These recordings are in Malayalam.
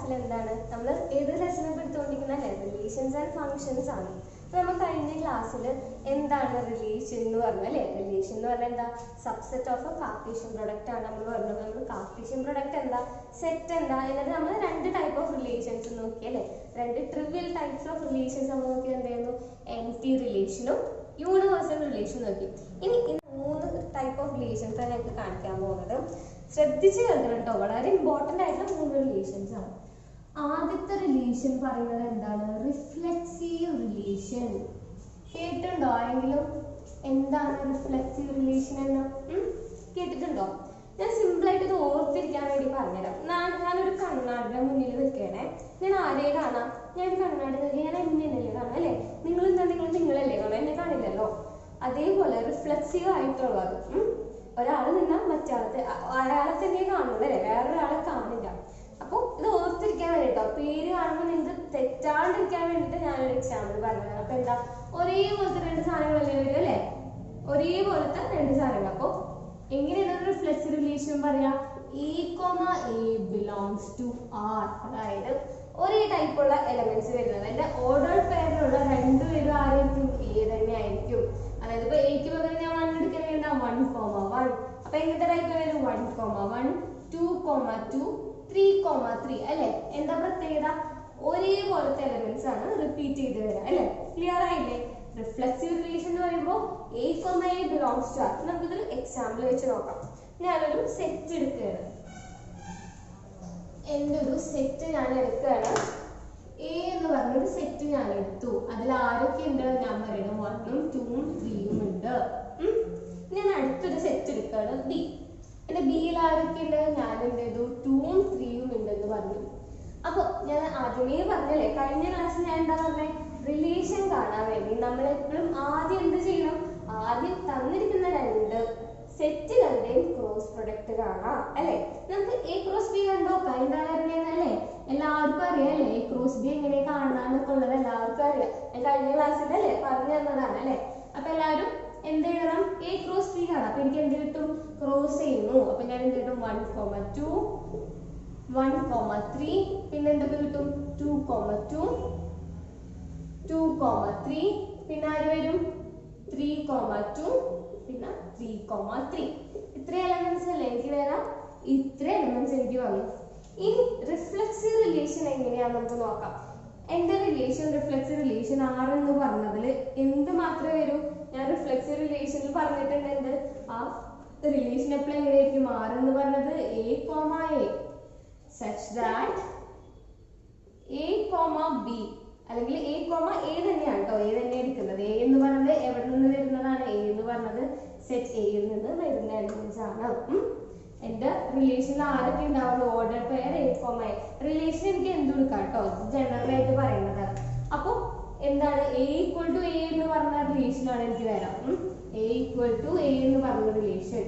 ക്ലാസ്സിൽ എന്താണ് നമ്മൾ ഏത് ലെസൺ എടുത്തുകൊണ്ടിരിക്കുന്ന റിലേഷൻസ് ആൻഡ് ഫങ്ഷൻസ് ആണ്. അപ്പോൾ നമ്മൾ കഴിഞ്ഞ ക്ലാസ്സിൽ എന്താണ് റിലേഷൻ എന്ന് പറഞ്ഞാൽ അല്ലേ, റിലേഷൻ എന്ന് പറഞ്ഞാൽ എന്താ, subset of A Cartesian product ആണ് നമ്മൾ പറഞ്ഞത്. നമ്മൾ കാർട്ടീഷ്യൻ പ്രൊഡക്റ്റ് എന്താ, സെറ്റ് എന്താ, എന്നിട്ട് നമ്മൾ രണ്ട് ടൈപ്പ് ഓഫ് റിലേഷൻസ് നോക്കി അല്ലേ, രണ്ട് ട്രിവിയൽ ടൈപ്സ് ഓഫ് റിലേഷൻസ് നമ്മൾ നോക്കി. എന്തായിരുന്നു, എംപ്റ്റി റിലേഷനും യൂണിവേഴ്സൽ റിലേഷൻ നോക്കി. ഇനി മൂന്ന് ടൈപ്പ് ഓഫ് റിലേഷൻസ് ആണ് ഞങ്ങൾക്ക് കാണിക്കാൻ പോകുന്നത്. ശ്രദ്ധിച്ച് കേൾക്കണം കേട്ടോ, വളരെ ഇമ്പോർട്ടൻ്റ് ആയിട്ടുള്ള മൂന്ന് റിലേഷൻസ് ആണ്. ആദ്യത്തെ റിലേഷൻ പറയുന്നത് എന്താണ്, റിഫ്ലെക്സീവ് റിലേഷൻ. കേട്ടിട്ടുണ്ടോ ആരെങ്കിലും എന്താണ് റിഫ്ലെക്സീവ് റിലേഷൻ എന്ന്? കേട്ടിട്ടുണ്ടോ? ഞാൻ സിമ്പിളായിട്ട് ഇത് ഓർത്തിരിക്കാൻ വേണ്ടി പറഞ്ഞുതരാം. ഞാനൊരു കണ്ണാടിയുടെ മുന്നിൽ നിൽക്കണേ, ഞാൻ ആരെയെ കാണാം, ഞാൻ കണ്ണാടി നോക്കി ഞാൻ എന്നെയല്ലേ കാണാം അല്ലേ, നിങ്ങളല്ലേ കാണാം, എന്നെ കാണില്ലല്ലോ. അതേപോലെ റിഫ്ലെക്സീവ് ആയിട്ടുള്ളത് ഒരാൾ നിന്നാൽ മറ്റാളത്തെ അയാളെ തന്നെ കാണുള്ളൂ അല്ലേ, വേറൊരാളെ കാണില്ല. അപ്പോൾ ഇത് ഓർത്തിരിക്കാൻ വേണ്ടിട്ടോ, പേര് കാണുമ്പോൾ നിങ്ങൾക്ക് തെറ്റാണ്ടിരിക്കാൻ വേണ്ടിയിട്ട് ഞാനൊരു എക്സാമ്പിൾ പറഞ്ഞതാണ്. അപ്പൊ എന്താ, ഒരേപോലത്തെ രണ്ട് സാധനങ്ങളല്ലേ വരും അല്ലേ, ഒരേപോലത്തെ രണ്ട് സാധനങ്ങൾ. അപ്പോൾ എങ്ങനെയാണ് റിഫ്ലെക്സീവ് റിലേഷൻ പറയാ, എ ബിലോങ്സ് ടു ആർ, അതായത് ഒരേ ടൈപ്പുള്ള എലമെന്റ്സ് വരുന്നത്. അതിന്റെ ഓർഡർ പെയറിലുള്ള രണ്ടുപേരും ആയിരിക്കും, എ തന്നെ ആയിരിക്കും. അതായത് ഇപ്പൊ എക്ക് പകരം ഞാൻ 1 എടുക്കണമെങ്കിൽ 1,1. അപ്പൊ എങ്ങനത്തെ ടൈപ്പ് വരും, 1,1, 2,2, 3,3 അല്ലെ. എന്താ പ്രത്യേകത, ഒരേപോലത്തെ എലമെന്റ്സ് ആണ് റിപ്പീറ്റ് ചെയ്ത് വരാം അല്ലെ. ക്ലിയർ ആയില്ലേ? റിഫ്ലെക്സീവ് റിലേഷൻ എന്ന് പറയുമ്പോൾ എ ബിലോങ്സ് ടു ആർ. നമുക്കിതൊരു എക്സാമ്പിൾ വെച്ച് നോക്കാം. ഞാനൊരു സെറ്റ് എടുക്കുകയാണ്, എൻ്റെ ഒരു സെറ്റ് ഞാൻ എടുക്കുകയാണ്. എ എന്ന് പറഞ്ഞൊരു സെറ്റ് ഞാൻ എടുത്തു. അതിൽ ആരൊക്കെ ഉണ്ട്, ഞാൻ പറയുന്നത് 1ഉം 2ഉം 3ഉം ഉണ്ട്. ഞാൻ അടുത്തൊരു സെറ്റ് എടുക്കുകയാണ്, ബി. എന്റെ ബിയിൽ ആരൊക്കെ ഉണ്ട്, ഞാൻ എന്ത് ചെയ്തു, 2ഉം 3ഉം ഉണ്ടെന്ന് പറഞ്ഞു. അപ്പൊ ഞാൻ ആദ്യമേ പറഞ്ഞല്ലേ, കഴിഞ്ഞ ക്ലാസ്സിൽ ഞാൻ എന്താ പറഞ്ഞേ, റിലേഷൻ കാണാൻ വേണ്ടി നമ്മൾ എപ്പോഴും ആദ്യം എന്ത് ചെയ്യണം, ആദ്യം തന്നിരിക്കുന്ന രണ്ട് സെറ്റുകളുടെയും ക്രോസ് പ്രൊഡക്റ്റ് കാണാം അല്ലെ. നമുക്ക് എ ക്രോസ് ബി കണ്ടോ, എന്തായിരുന്നല്ലേ, എല്ലാവർക്കും അറിയാം അല്ലെ, എ ക്രോസ് ബി എങ്ങനെ കാണാന്നൊക്കെ ഉള്ളത് എല്ലാവർക്കും അറിയാം. ഞാൻ കഴിഞ്ഞ ക്ലാസ്സിൽ അല്ലേ പറഞ്ഞു തന്നതാണ് അല്ലെ. അപ്പൊ എല്ലാവരും എന്ത് എഴുതണം, എ ക്രോസ് ബി കാണാം. അപ്പൊ എനിക്ക് എന്ത് കിട്ടും, ക്രോസ് ചെയ്യുന്നു. അപ്പൊ ഞാൻ എന്ത് കിട്ടും, 1,2, 1,3, പിന്നെ എന്തൊക്കെ കിട്ടും, 2,2, 2,3, പിന്നെ ആര് വരും, 3,2, പിന്നെ 3,3. ഇത്ര എലമെന്റ്സ് അല്ലേ എനിക്ക് വരാം, ഇത്ര എലമെന്റ്സ് എനിക്ക് വന്നു. ഇനി റിഫ്ലെക്സീവ് റിലേഷൻ എങ്ങനെയാന്ന് നമുക്ക് നോക്കാം. എന്റെ റിലേഷൻ റിഫ്ലെക്സീവ് റിലേഷൻ ആർ എന്ന് പറഞ്ഞതിൽ എന്ത് മാത്രമേ വരൂ, ഞാൻ റിഫ്ലെക്സീവ് റിലേഷനിൽ പറഞ്ഞിട്ടുണ്ട് ആ റിലേഷൻ എപ്പോഴും എങ്ങനെയായിരിക്കും, ആർ എന്ന് പറഞ്ഞത് A, such that A, B അല്ലെങ്കിൽ എ, തന്നെയാണ് കേട്ടോ, എ തന്നെ എടുക്കുന്നത്. എ എന്ന് പറഞ്ഞത് എവിടെ നിന്ന് വരുന്നതാണ്, എ എന്ന് പറഞ്ഞത് സെറ്റ് എയിൽ നിന്ന് വരുന്ന എലമെന്റ്സ് ആണ്. എന്റെ റിലേഷനിൽ ആരൊക്കെ ഉണ്ടാവുള്ളൂ, ഓർഡർ പെയർ എ, റിലേഷൻ എനിക്ക് എന്ത് കൊടുക്കാം കേട്ടോ, ജനറൽ ആയിട്ട് പറയുന്നതാണ്. അപ്പൊ എന്താണ്, എ ഈക്വൽ ടു എ എന്ന് പറഞ്ഞ റിലേഷനാണ് എനിക്ക് വരാം. എ ഈക്വൽ ടു എ എന്ന് പറഞ്ഞ റിലേഷൻ.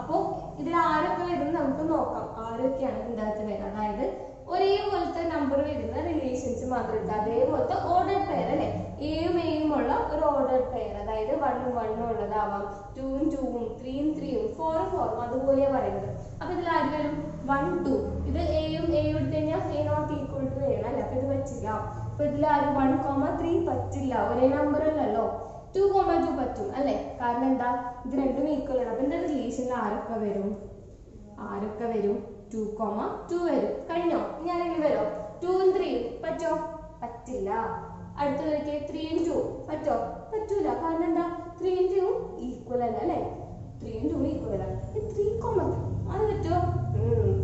അപ്പൊ ഇതിൽ ആരൊക്കെ വരുന്നത് നമുക്ക് നോക്കാം, ആരൊക്കെയാണ് ഇതിനകത്ത് വരാം. അതായത് ഒരേപോലത്തെ നമ്പർ വരുന്ന റിലേഷൻസ് മാത്രം എടുക്കുക. അതേപോലത്തെ ഓർഡർ പെയർ അല്ലെ, എയും എയും ഉള്ള ഒരു ഓർഡർ പെയർ, അതായത് 1ഉം 1ഉം ഉള്ളതാവാം, 2ഉം 2ഉം 3ഉം 3ഉം 4ഉം 4ഉം അതുപോലെയാണ് പറയുന്നത്. അപ്പൊ ഇതിൽ ആര് വരും, 1, 2. ഇത് എയും എയും എടുത്തു കഴിഞ്ഞാൽ A not equal to A ആണ് അല്ലെ, അപ്പൊ ഇത് പറ്റില്ല. അപ്പൊ ഇതിൽ ആര് 1,3 പറ്റില്ല, ഒരേ നമ്പർ അല്ലല്ലോ. 2,2 പറ്റും അല്ലെ, കാരണം എന്താ, ഇത് രണ്ടും ഈക്വൽ ആണ്. അപ്പൊ എന്റെ റിലേഷനിൽ ആരൊക്കെ വരും, 2,2 വരും. കഴിഞ്ഞോ? ഇനി ആരെങ്കിലും വരോ, 2ഉം 3ഉം പറ്റോ, പറ്റില്ല. അടുത്തതൊക്കെ 3ഉം 2ഉം പറ്റോ, പറ്റൂല. കാരണം എന്താ, 3ഉം 2ഉം ഈക്വൽ അല്ല അല്ലെ, 3ഉം 2ഉം ഈക്വൽ അല്ല. 3,3 അത് പറ്റോ,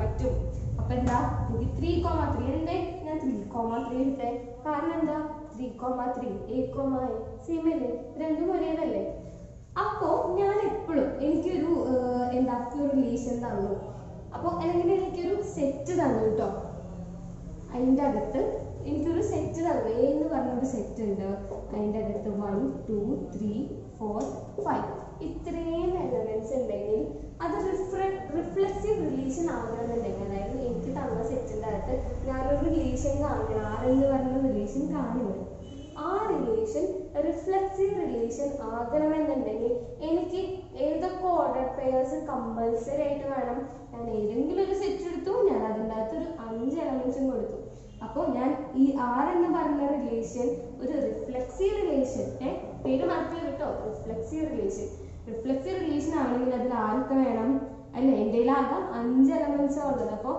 പറ്റും. അപ്പൊ എന്താ, എനിക്ക് 3,3 എന്തേ ഞാൻ 3,3 എടുത്തേ, കാരണം എന്താ, 3,3 a, സെയിം അല്ലേ, രണ്ടും ഒരേതല്ലേ. അപ്പോ ഞാൻ എപ്പോഴും എനിക്കൊരു എന്താ ഒരു റിലേഷൻ തന്നു, അപ്പൊ അല്ലെങ്കിൽ എനിക്കൊരു സെറ്റ് തന്നു കേട്ടോ, അതിൻ്റെ അകത്ത് എനിക്കൊരു സെറ്റ് തന്നു, എ എന്ന് പറഞ്ഞൊരു സെറ്റ് ഉണ്ട്. അതിൻ്റെ അകത്ത് 1, 2, 3, 4, 5 ഇത്രയും എലമെന്റ്സ് ഉണ്ടെങ്കിൽ അത് റിഫ്ലെക്സീവ് റിലേഷൻ ആകണമെന്നുണ്ടെങ്കിൽ, അതായത് എനിക്ക് തന്ന സെറ്റിൻ്റെ അകത്ത് ഞാനൊരു റിലേഷൻ കാണണം, ആരെന്ന് പറഞ്ഞ റിലേഷൻ കാണുന്നത്, ആ റിലേഷൻ റിഫ്ലെക്സീവ് റിലേഷൻ ആകണമെന്നുണ്ടെങ്കിൽ എനിക്ക് ഏതൊക്കെ ഓർഡർ പെയർസ് കമ്പൽസറി ആയിട്ട് വേണം. ഞാൻ ഏതെങ്കിലും ഒരു സെറ്റ് എടുത്തു, ഞാൻ അതിൻ്റെ അകത്ത് ഒരു 5 എലമെന്റ്സും കൊടുത്തു, ഈ ആർ എന്ന് പറയുന്ന റിലേഷൻ ഒരു റിഫ്ലെക്സീവ് റിലേഷൻ, പേര് മാറ്റി കേട്ടോ, റിഫ്ലെക്സീവ് റിലേഷൻ. റിഫ്ലെക്സീവ് റിലേഷൻ ആണെങ്കിൽ അതിൽ ആരൊക്കെ വേണം അല്ലെ? എൻ്റെ ആകെ 5 എലമെന്റ്സ് ഉള്ളത്. അപ്പോൾ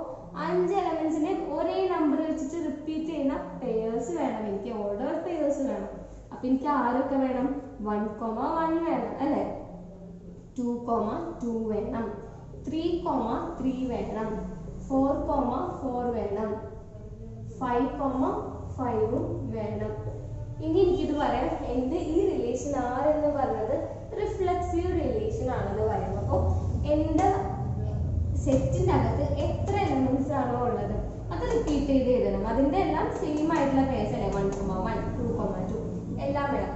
5 എലമെന്റ്സിനെ ഒരേ നമ്പർ വെച്ചിട്ട് റിപ്പീറ്റ് ചെയ്യുന്ന പെയേഴ്സ് വേണം എനിക്ക്, ഓർഡർ പെയേഴ്സ് വേണം. അപ്പൊ എനിക്ക് ആരൊക്കെ വേണം? 1,1 വേണം അല്ലെ, 2,2 വേണം, 3,3 വേണം, 4,4 വേണം, 5,5 വേണം. ഇനി എനിക്കിത് പറയാം, എൻ്റെ ഈ റിലേഷൻ ആരെന്ന് പറഞ്ഞത് റിഫ്ലെക്സീവ് റിലേഷൻ ആണെന്ന് പറയാം. അപ്പോൾ എൻ്റെ സെറ്റിൻ്റെ അകത്ത് എത്ര എലമെന്റ്സ് ആണോ ഉള്ളത് അത് റിപ്പീറ്റ് ചെയ്ത് എഴുതണം. അതിൻ്റെ എല്ലാം സെയിം ആയിട്ടുള്ള പേഴ്സ് അല്ലേ, 1,1, 2,2 എല്ലാം വേണം.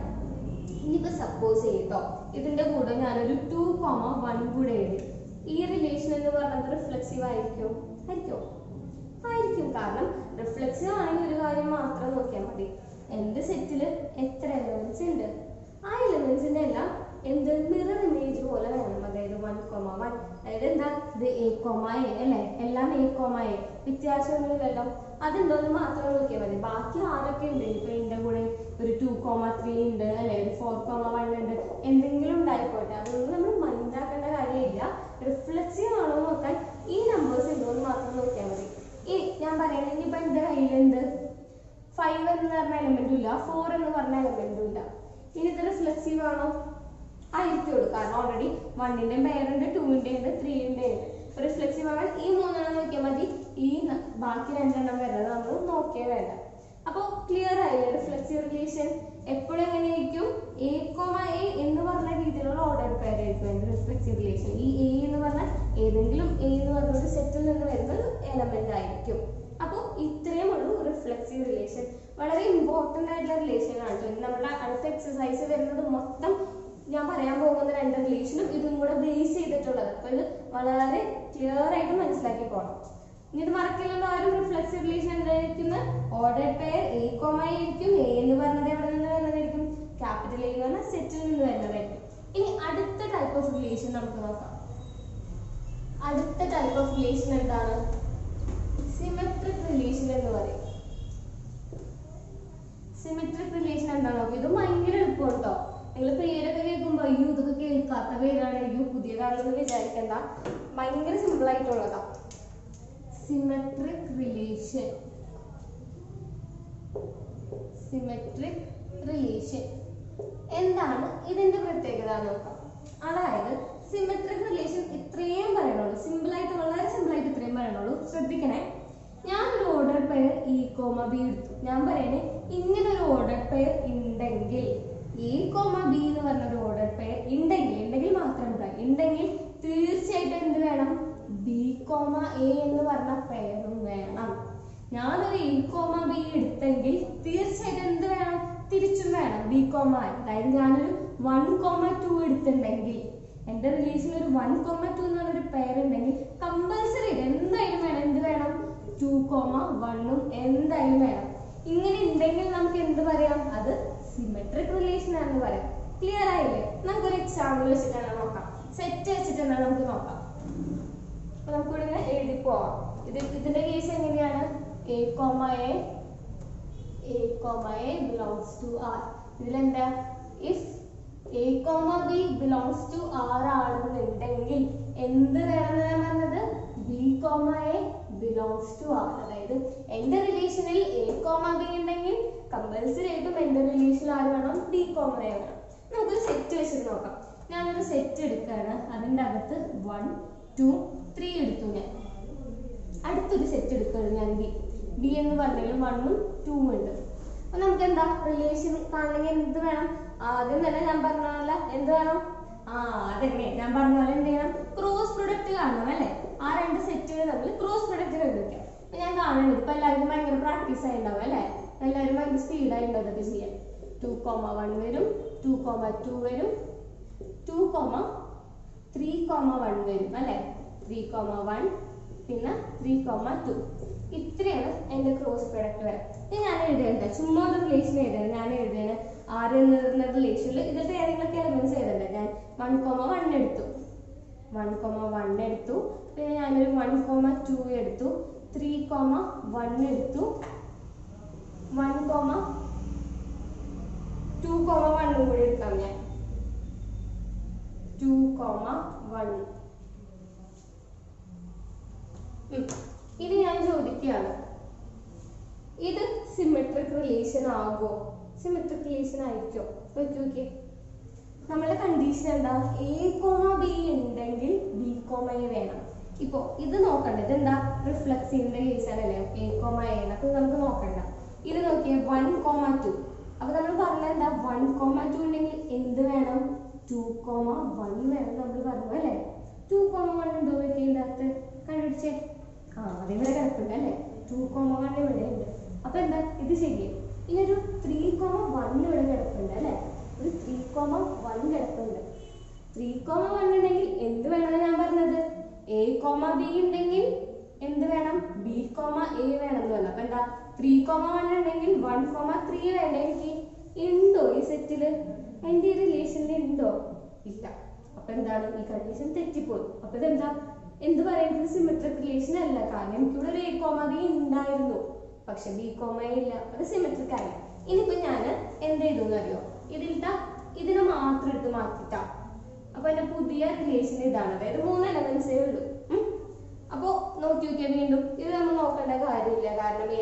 ഇനിയിപ്പോൾ സപ്പോസ് ചെയ്തോ ഇതിൻ്റെ കൂടെ ഞാനൊരു 2,1 കൂടെ എഴുതി, ഈ റിലേഷൻ എന്ന് പറഞ്ഞത് റിഫ്ലെക്സീവ് ആയിരിക്കും? ആയിരിക്കും. കാരണം റിഫ്ലെക്സീവ് ആണെങ്കിൽ ഒരു കാര്യം മാത്രം നോക്കിയാൽ മതി, എൻ്റെ സെറ്റിൽ എത്ര എലമെന്റ്സ് ഉണ്ട്, ആ എലമെന്റ്സിന്റെ എല്ലാം എന്ത് മിറർ ഇമേജ് പോലെ വേണം. അതായത് 1,1, അതായത് എന്താ ഇത് A, അല്ലേ, എല്ലാം A, വ്യത്യാസമൊന്നുമില്ലല്ലോ. അതെന്തോന്ന് മാത്രം നോക്കിയാൽ മതി. ബാക്കി ആരൊക്കെ ഉണ്ട്, ഇപ്പൊ ഇതിന്റെ കൂടെ ഒരു 2,3 ഉണ്ട് അല്ലെ, ഒരു 4,1 ഉണ്ട്, എന്തെങ്കിലും ഉണ്ടായിക്കോട്ടെ, അതൊന്നും നമ്മൾ മൈൻഡാക്കേണ്ട കാര്യമില്ല. റിഫ്ലെക്സീവ് ആണോ നോക്കാൻ ഈ നമ്പേഴ്സ് എന്തോന്ന് മാത്രം നോക്കിയാൽ മതി. ഞാൻ പറയണേ, ഇനിയിപ്പോ എന്റെ കയ്യിലുണ്ട് 5 എന്ന് പറഞ്ഞ എലമെന്റും ഇല്ല, 4 എന്ന് പറഞ്ഞ എലമെന്റും ഇല്ല. ഇനി ഇത് റിഫ്ലെക്സീവ് ആണോ? ആയിരിക്കുള്ളൂ. കാരണം ഓൾറെഡി 1ന്റെ പേരുണ്ട്, 2ന്റെ ഉണ്ട്, 3ന്റെ ഉണ്ട്. റിഫ്ലെക്സീവ് ആവാൻ ഈ 3 നോക്കിയാൽ മതി, ഈ ബാക്കി 2 വരുന്നത് നമ്മൾ നോക്കിയേ വേണ്ട. അപ്പോൾ ക്ലിയർ ആയില്ലേ? റിഫ്ലെക്സീവ് റിലേഷൻ എപ്പോഴും എങ്ങനെയായിരിക്കും? A, A എന്ന് പറഞ്ഞ രീതിയിലുള്ള ഓർഡർ പെയർ ആയിരിക്കും റിഫ്ലെക്സീവ് റിലേഷൻ. ഈ A എന്ന് പറഞ്ഞാൽ ഏതെങ്കിലും A എന്ന് പറഞ്ഞ ഒരു സെറ്റിൽ നിന്ന് വരുന്ന ഒരു എലമെന്റ് ആയിരിക്കും. അപ്പോൾ ഇത്രയും ഉള്ളൂ റിഫ്ലെക്സീവ് റിലേഷൻ. വളരെ ഇമ്പോർട്ടൻ്റ് ആയിട്ടുള്ള റിലേഷൻ ആണ്. നമ്മുടെ അടുത്ത എക്സസൈസ് വരുന്നത് മൊത്തം ഞാൻ പറയാൻ പോകുന്ന 2 റിലേഷനും ഇതും കൂടെ ബേസ് ചെയ്തിട്ടുള്ളത്. അപ്പോൾ ഇത് വളരെ ക്ലിയർ ആയിട്ട് മനസ്സിലാക്കി പോകണം. ഇനി ഇത് മറക്കില്ലല്ലോ ആരും. റിഫ്ലെക്സീവ് റിലേഷൻ എന്തായിരിക്കും? ഓർഡർ പെയർ A, ആയിരിക്കും. A എന്ന് പറഞ്ഞത് എവിടെ നിന്ന് വരുന്നതായിരിക്കും? ക്യാപിറ്റൽ A എന്ന് പറഞ്ഞ സെറ്റിൽ നിന്ന് വരുന്നതായിരിക്കും. ഇനി അടുത്ത ടൈപ്പ് ഓഫ് റിലേഷൻ നമുക്ക് നോക്കാം. അടുത്ത ടൈപ്പ് ഓഫ് റിലേഷൻ എന്താണ്? സിമെട്രിക് റിലേഷൻ എന്ന് പറയും. സിമെട്രിക് റിലേഷൻ എന്താ നോക്കുക. ഇത് ഭയങ്കര എളുപ്പം കേട്ടോ. നിങ്ങൾ പേരൊക്കെ കേൾക്കുമ്പോൾ അയ്യോ ഇതൊക്കെ കേൾക്കാത്ത പേരാണ്, അയ്യോ പുതിയതാണെന്ന് വിചാരിക്കണ്ട, ഭയങ്കര സിമ്പിൾ ആയിട്ടുള്ളതാ. Symmetric relation. സിമെട്രിക് റിലേഷൻ എന്താണ് ഇതിന്റെ പ്രത്യേകത നോക്കാം. അതായത് സിമെട്രിക് റിലേഷൻ ഇത്രയും പറയണുള്ളൂ, സിമ്പിൾ ആയിട്ട്, വളരെ സിമ്പിൾ ആയിട്ട് ഇത്രയും പറയണുള്ളൂ. ശ്രദ്ധിക്കണേ, ഞാനൊരു ഓർഡർ പെയർ A, B എടുത്തു. ഞാൻ പറയണേ, ഇങ്ങനെ ഒരു ഓർഡർ പെയർ ഉണ്ടെങ്കിൽ A, B എന്ന് പറഞ്ഞൊരു ഓർഡർ പെയർ ഉണ്ടെങ്കിൽ മാത്രം ഉണ്ടെങ്കിൽ തീർച്ചയായിട്ടും എന്ത് വേണം? B, A എന്ന് പറഞ്ഞ പെയറും വേണം. ഞാനൊരു A, B എടുത്തെങ്കിൽ തീർച്ചയായിട്ടും എന്ത് വേണം? തിരിച്ചും വേണം B, അതായത് ഞാനൊരു 1,2 എടുത്തിട്ടുണ്ടെങ്കിൽ എൻ്റെ റിലേഷനിൽ ഒരു 1,2 എന്ന് പറഞ്ഞൊരു പെയർ ഉണ്ടെങ്കിൽ കമ്പൽസറി എന്തായാലും വേണം, എന്ത് വേണം? 2,1 എന്തായാലും വേണം. ഇങ്ങനെ ഉണ്ടെങ്കിൽ നമുക്ക് എന്ത് പറയാം? അത് സിമെട്രിക് റിലേഷൻ ആണെന്ന് പറയാം. ക്ലിയർ ആയില്ലേ? നമുക്കൊരു എക്സാമ്പിൾ വെച്ചിട്ടാണ് നോക്കാം, സെറ്റ് വെച്ചിട്ടാണ് നമുക്ക് നോക്കാം. അപ്പൊ നമുക്ക് ഇവിടെ എഴുതി പോവാം. ഇതിന്റെ കേസ് എങ്ങനെയാണ്? A, belongs to R. ഇതിലെന്താ? if A, B belongs to R ആണെന്നുണ്ടെങ്കിൽ എന്ത് വേണമെന്ന് ഞാൻ പറഞ്ഞത്? B, A belongs to R. അതായത് എന്റെ റിലേഷനിൽ A, B ഉണ്ടെങ്കിൽ കമ്പൽസറി ആയിട്ടും എന്റെ റിലേഷനിൽ ആര് വേണം? B, A വേണം. നമുക്കൊരു സെറ്റ് വെച്ചിട്ട് നോക്കാം. ഞാനൊരു സെറ്റ് എടുക്കുകയാണ്, അതിൻ്റെ അകത്ത് 1, 2, 3 എടുത്തു. ഞാൻ അടുത്തൊരു സെറ്റ് എടുക്കുകയാണ്, ഞാൻ B എന്ന് പറഞ്ഞാൽ 1ഉം 2ഉം ഉണ്ട്. അപ്പൊ നമുക്ക് എന്താ റിലേഷൻ കാണണമെങ്കിൽ എന്ത് വേണം? ആദ്യം തന്നെ ഞാൻ പറഞ്ഞ പോലെ എന്ത് വേണം? അതെങ്ങനെ ഞാൻ പറഞ്ഞ പോലെ എന്ത് ചെയ്യണം? ക്രോസ് പ്രൊഡക്റ്റ് കാണണം അല്ലേ? ആ 2 സെറ്റുകൾ തമ്മിൽ ക്രോസ് പ്രൊഡക്റ്റ് കണ്ടുപിടിക്കാം. അപ്പൊ ഞാൻ കാണുന്നത് ഇപ്പൊ എല്ലാവർക്കും ഭയങ്കര പ്രാക്ടീസ് ആയിട്ടുണ്ടാവും അല്ലേ? എല്ലാവരും ഭയങ്കര സ്പീഡായിട്ട് അതൊക്കെ ചെയ്യാൻ. 2,1 വരും, 2,2 വരും, 2,3,1 വരും അല്ലേ? 3,1 പിന്നെ 3,2. ഇത്രയാണ് എൻ്റെ ക്രോസ് പ്രൊഡക്റ്റ് വരാം. ഞാൻ എഴുതേണ്ട ചുമ്മാ ഒരു റിലേഷൻ എഴുതണം. ഞാൻ എഴുതേണ്ട ആറ് എന്ന റിലേഷനിൽ ഇതിലത്തെ ഏതെങ്കിലും എലമെന്റ്സ് എഴുതണ്ട. ഞാൻ 1,1 എടുത്തു, 1,1 എടുത്തു, പിന്നെ ഞാനൊരു 1,2 എടുത്തു, 3,1 എടുത്തു, 2,1 കൂടി എടുക്കാം ഞാൻ. 2,1. ഇനി ഞാൻ ചോദിക്കുകയാണ്, ഇത് സിമെട്രിക് റിലേഷൻ ആകുമോ? സിമെട്രിക് റിലേഷൻ ആയിരിക്കും. നോക്കി നമ്മളുടെ കണ്ടീഷൻ എന്താ? A, B ഉണ്ടെങ്കിൽ B, A വേണം. ഇപ്പോ ഇത് നോക്കണ്ടത് എന്താ? റിഫ്ലക്സീവിന്റെ കേസാണല്ലേ A, A. അപ്പൊ നമുക്ക് നോക്കണ്ട. ഇത് നോക്കിയേ 1, 2. അപ്പൊ നമ്മൾ പറഞ്ഞ എന്താ? 1, 2 ഉണ്ടെങ്കിൽ എന്ത് വേണം? 2, 1 വേണം നമ്മൾ പറഞ്ഞു അല്ലേ? 2, 1 ഉണ്ടോ നോക്കിയ ഇതിനകത്ത് കണ്ടുപിടിച്ചേ. അതിവിടെ കിടപ്പുണ്ട് അല്ലേ? 2, 1 ഇവിടെ ഉണ്ട്. അപ്പൊ എന്താ? ഇത് ശരിയായി. ഇനി ഒരു 3, 1 ഇവിടെ കിടപ്പുണ്ട് അല്ലേ? ഒരു 3, 1 കിടപ്പുണ്ട്. 3, 1 ഉണ്ടെങ്കിൽ എന്ത് വേണമെന്ന് ഞാൻ പറഞ്ഞത്? A, B ഉണ്ടെങ്കിൽ എന്ത് വേണം? B, A വേണം എന്ന് പറഞ്ഞു. അപ്പൊ എന്താ? 3, 1 ഉണ്ടെങ്കിൽ 1, 3 വേണ്ട എനിക്ക്. ഉണ്ടോ ഈ സെറ്റില്? എന്റെ ഈ റിലേഷനിൽ ഉണ്ടോ? ഇല്ല. അപ്പൊ എന്താണ്? ഈ കണ്ടീഷൻ തെറ്റിപ്പോയി. അപ്പൊ ഇതെന്താ? എന്ത് പറയുന്നത്? സിമെട്രിക് റിലേഷൻ അല്ല. കാരണം എനിക്കിവിടെ ഒരു A, B ഉണ്ടായിരുന്നു, പക്ഷെ B, A ഇല്ല. അത് സിമെട്രിക് ആയി. ഇനിയിപ്പോ ഞാൻ എന്ത് ചെയ്തു അറിയോ? ഇതിനെ മാത്രം എടുത്ത് മാറ്റിട്ടാ. അപ്പൊ എന്റെ പുതിയ റിലേഷൻ ഇതാണ്. അതായത് 3 എലമെന്റ്സേ ഉള്ളൂ. അപ്പൊ നോക്കിയ വീണ്ടും ഇത് നമ്മൾ നോക്കേണ്ട കാര്യമില്ല. കാരണം A,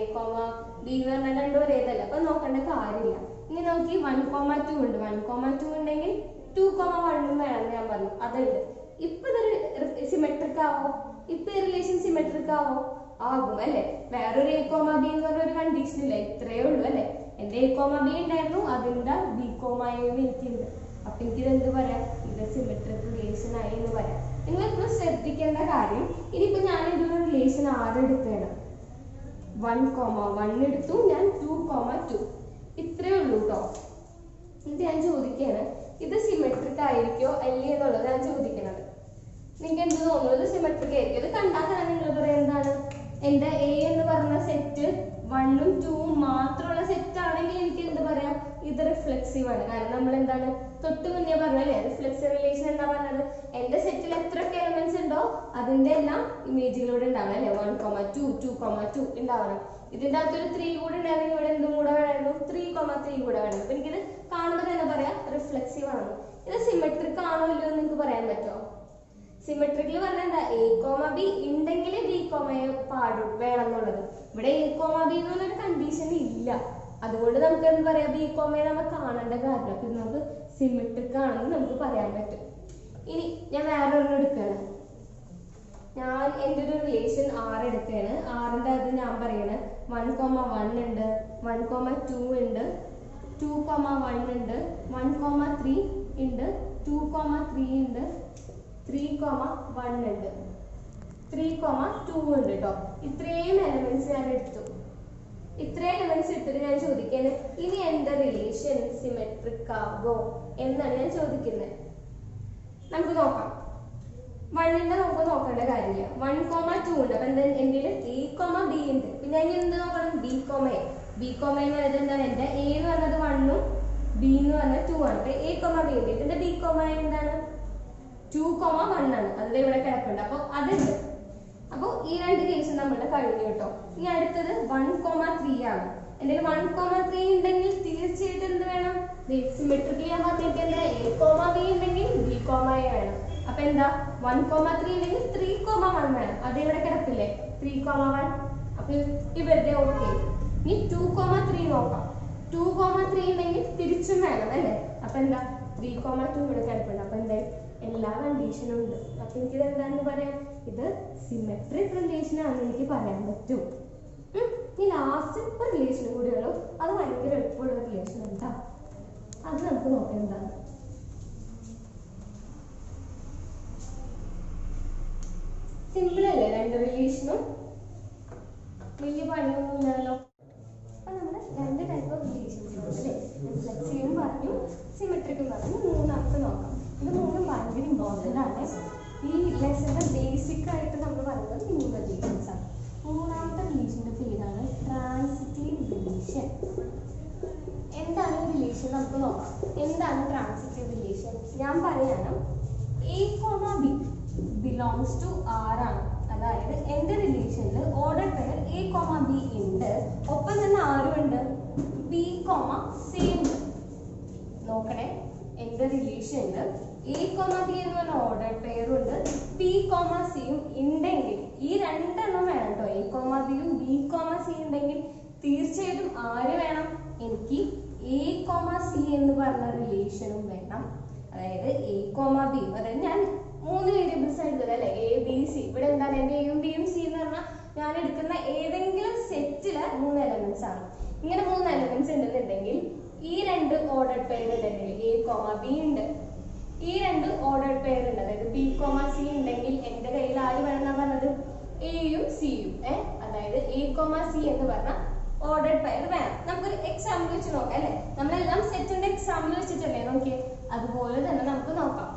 B എന്ന് പറഞ്ഞാൽ രണ്ടും ഒരേതല്ല. അപ്പൊ നോക്കേണ്ട കാര്യമില്ല. ഇനി നോക്കി 1, 2 ഉണ്ട്. 1, 2 ഉണ്ടെങ്കിൽ 2, 1 വേണമെന്ന് ഞാൻ പറഞ്ഞു. അതുണ്ട്. ഇപ്പൊ ഇതൊരു സിമെട്രിക് ആവോ? ഇപ്പൊ ഈ റിലേഷൻ സിമെട്രിക് ആവോ? ആകും അല്ലെ? വേറൊരു A, B എന്ന് പറഞ്ഞ ഒരു കണ്ടീഷൻ ഇല്ല. ഇത്രയേ ഉള്ളൂ അല്ലെ? എന്റെ A, B ഉണ്ടായിരുന്നു, അതിന്റെ B, A എനിക്കുണ്ട്. അപ്പൊ എനിക്കിത് എന്ത് പറയാം? ഇത് സിമെട്രിക് റിലേഷൻ ആയി എന്ന് പറയാം. നിങ്ങൾ എപ്പോഴും ശ്രദ്ധിക്കേണ്ട കാര്യം, ഇനിയിപ്പോ ഞാൻ ഇതൊരു റിലേഷൻ ആരെടുത്തേണ്? 1, 1 എടുത്തു ഞാൻ. 2, 2 ഇത്രയേ ഉള്ളൂ കേട്ടോ. ഇത് ഞാൻ ചോദിക്കാണ്, ഇത് സിമെട്രിക് ആയിരിക്കോ അല്ലേ എന്നുള്ളത് ഞാൻ ചോദിക്കണത്. നിങ്ങൾക്ക് എന്ത് തോന്നുന്നു? ഇത് സിമെട്രിക് ആയിരിക്കും? ഇത് കണ്ടാൽ തന്നെ നിങ്ങൾ പറയാം എന്താണ്? എന്റെ A എന്ന് പറഞ്ഞ സെറ്റ് 1ഉം 2ഉം മാത്രമുള്ള സെറ്റ് ആണെങ്കിൽ എനിക്ക് എന്ത് പറയാം? ഇത് റിഫ്ലെക്സീവ് ആണ്. കാരണം നമ്മൾ എന്താണ് തൊട്ട് മുന്നേ പറഞ്ഞല്ലേ, റിഫ്ലെക്സീവ് റിലേഷൻ എന്താ പറഞ്ഞത്? എന്റെ സെറ്റിൽ എത്രയൊക്കെ എലമെന്റ്സ് ഉണ്ടോ അതിന്റെ എല്ലാം ഇമേജുകളൂടെ ഉണ്ടാവണം അല്ലെ? 1, 2, 2, 2 ഉണ്ടാവണം. ഇതിന്റെ അകത്തൊരു 3 കൂടെ ഉണ്ടായിരുന്നെങ്കിൽ ഇവിടെ എന്തും കൂടെ വേണമായിരുന്നു? 3, 3 കൂടെ വേണം. അപ്പൊ എനിക്കിത് കാണുമ്പോൾ തന്നെ പറയാം റിഫ്ലെക്സീവ് ആണ്. ഇത് സിമെട്രിക് ആണോ ഇല്ലയോ എന്ന് നിങ്ങൾക്ക് പറയാൻ പറ്റുമോ? സിമെട്രിക്കൽ പറഞ്ഞാൽ എന്താ? A, B ഉണ്ടെങ്കിൽ B, A വേണം എന്നുള്ളത്. ഇവിടെ A, B എന്നൊരു കണ്ടീഷൻ ഇല്ല. അതുകൊണ്ട് നമുക്ക് എന്ത് പറയാം? B, A നമ്മൾ കാണേണ്ട കാര്യം. അപ്പൊ നമുക്ക് സിമെട്രിക് ആണെന്ന് നമുക്ക് പറയാൻ പറ്റും. ഇനി ഞാൻ വേറെ ഒരെണ്ണം എടുക്കുകയാണ്. ഞാൻ എൻ്റെ ഒരു റിലേഷൻ R എടുക്കുകയാണ്. Rന്റെ അത് ഞാൻ പറയണ 1, 1 ഉണ്ട്, 1, 2 ഉണ്ട്, 2, 1 ഉണ്ട്, 1, 3 ഉണ്ട്, 2, 3 ഉണ്ട്, 3, 1 ഉണ്ട്, 3, 2 ഉണ്ട് കേട്ടോ. ഇത്രയും എലമെന്റ്സ് ഞാൻ എടുത്തു. ഇത്രയും എലമെന്റ്സ് എടുത്തിട്ട് ഞാൻ ചോദിക്കുന്നത്, ഇനി എന്റെ റിലേഷൻ സിമെട്രിക് ആകോ എന്നാണ് ഞാൻ ചോദിക്കുന്നത്. നമുക്ക് നോക്കാം. 1ന്റെ നമുക്ക് നോക്കേണ്ട കാര്യമില്ല. 1, 2 ഉണ്ട്. അപ്പൊ എന്താ? എന്റെ A, B ഉണ്ട്. പിന്നെ ഞാൻ എന്ത് നോക്കണം? B, A. B, എന്ന് പറയുന്നത് എന്താണ്? എന്റെ A എന്ന് പറഞ്ഞത് 1ഉം B എന്ന് പറഞ്ഞത് 2 ആണ്. അപ്പൊ A, B ഉണ്ട്. ഇതിന്റെ B, എന്താണ്? 2, 1 ആണ്. അത് ഇവിടെ കിടപ്പുണ്ട്. അപ്പൊ അതുണ്ട്. അപ്പൊ ഈ രണ്ട് കേസ് നമ്മളുടെ കഴിഞ്ഞു കേട്ടോ. ഇനി അടുത്തത് 1, 3 ആണ്. എന്റെ 1, 3 ഉണ്ടെങ്കിൽ തീർച്ചയായിട്ടും എന്ത് വേണം? സിമെട്രിക്കലി ഞാൻ പറഞ്ഞിട്ട് എന്താ? A, B ഉണ്ടെങ്കിൽ B, A വേണം. അപ്പൊ എന്താ? 1, 3 ഉണ്ടെങ്കിൽ 3, 1 വേണം. അത് ഇവിടെ കിടപ്പില്ലേ? 3, 1. അപ്പൊ ഇവരുടെ ഓക്കെ. ഇനി 2, 3 നോക്കാം. 2, 3 ഉണ്ടെങ്കിൽ തിരിച്ചും വേണം അല്ലേ? അപ്പൊ എന്താ? 3, 2 ഇവിടെ കിടപ്പുണ്ട്. അപ്പൊ എന്താ? എല്ലാ കണ്ടീഷനും ഉണ്ട്. അപ്പൊ എനിക്കിത് എന്താണെന്ന് പറയാം? ഇത് സിമെട്രിക് റിലേഷൻ ആണെന്ന് എനിക്ക് പറയാൻ പറ്റും. ഈ ലാസ്റ്റ് ഒരു റിലേഷൻ കൂടി ഉള്ളൂ. അത് ഭയങ്കര എളുപ്പമുള്ള റിലേഷൻ എന്താ? അത് നമുക്ക് നോക്കാം എന്താണ്. സിമ്പിൾ അല്ലേ? രണ്ട് റിലേഷനും വലിയ പണിയൊന്നുമില്ലല്ലോ. അപ്പൊ നമ്മള് രണ്ട് ടൈപ്പ് ഓഫ് റിലേഷൻസ് അല്ലേ? റിഫ്ലെക്സീവും പറഞ്ഞു, സിമെട്രിക്കും പറഞ്ഞു. മൂന്നാമത്തെ നോക്കാം. ഇത് മൂന്നും ഭയങ്കര ഇമ്പോർട്ടൻ്റ് ആണ്. ഈ ലെസന്റെ ബേസിക് ആയിട്ട് നമ്മൾ പറയുന്നത് 3 റിലേഷൻസ് ആണ്. മൂന്നാമത്തെ റിലേഷന്റെ പേരാണ് ട്രാൻസിറ്റീവ് റിലേഷൻ. എന്താണ് ഈ റിലേഷൻ നമുക്ക് നോക്കാം. എന്താണ് ട്രാൻസിറ്റീവ് റിലേഷൻ? ഞാൻ പറയാണ്, A, B belongs to R ആണ്. അതായത് എന്റെ റിലേഷനിൽ ഓർഡർ പെയർ A, B ഉണ്ട്, ഒപ്പം തന്നെ R ഉണ്ട്. സി ഉണ്ട്. നോക്കണേ, എന്റെ റിലേഷൻ ഉണ്ട് എ കോമ ബി എന്ന് പറഞ്ഞ ഓർഡർ പെയറും ഉണ്ട്, പി കോമ സിയും ഉണ്ടെങ്കിൽ ഈ രണ്ടെണ്ണം വേണം കേട്ടോ. എ കോമ ബിയും ബി കോമ സി ഉണ്ടെങ്കിൽ തീർച്ചയായിട്ടും ആര് വേണം? എനിക്ക് എ കോമ സി എന്ന് പറഞ്ഞ റിലേഷനും വേണം. അതായത് എ കോമ ബി, അതായത് ഞാൻ 3 വേരിയബിൾസ് എടുത്തത് അല്ലെ, എ ബി സി. ഇവിടെ എന്താണ് എന്റെ എയും ബിയും സി എന്ന് പറഞ്ഞാൽ ഞാൻ എടുക്കുന്ന ഏതെങ്കിലും സെറ്റിലെ 3 എലമെന്റ്സ് ആണ്. ഇങ്ങനെ 3 എലമെന്റ്സ് ഉണ്ടെന്നുണ്ടെങ്കിൽ ഈ 2 ഓർഡർ പെയർ ഉണ്ടെങ്കിൽ എ കോമ ബി ഉണ്ട്, ഈ 2 ഓർഡർ പെയർ ഉണ്ട്, അതായത് ബി കോമ സി ഉണ്ടെങ്കിൽ എന്റെ കയ്യിൽ ആര് വേണം എന്നാ പറഞ്ഞത്? എയും സിയും. അതായത് എ കോമ സി എന്ന് പറഞ്ഞ ഓർഡർ പെയർ വേണം. നമുക്കൊരു എക്സാമ്പിൾ വെച്ച് നോക്കാം അല്ലെ. നമ്മളെല്ലാം സെറ്റിന്റെ എക്സാമ്പിൾ വെച്ചിട്ടല്ലേ നോക്കിയേ, അതുപോലെ തന്നെ നമുക്ക് നോക്കാം.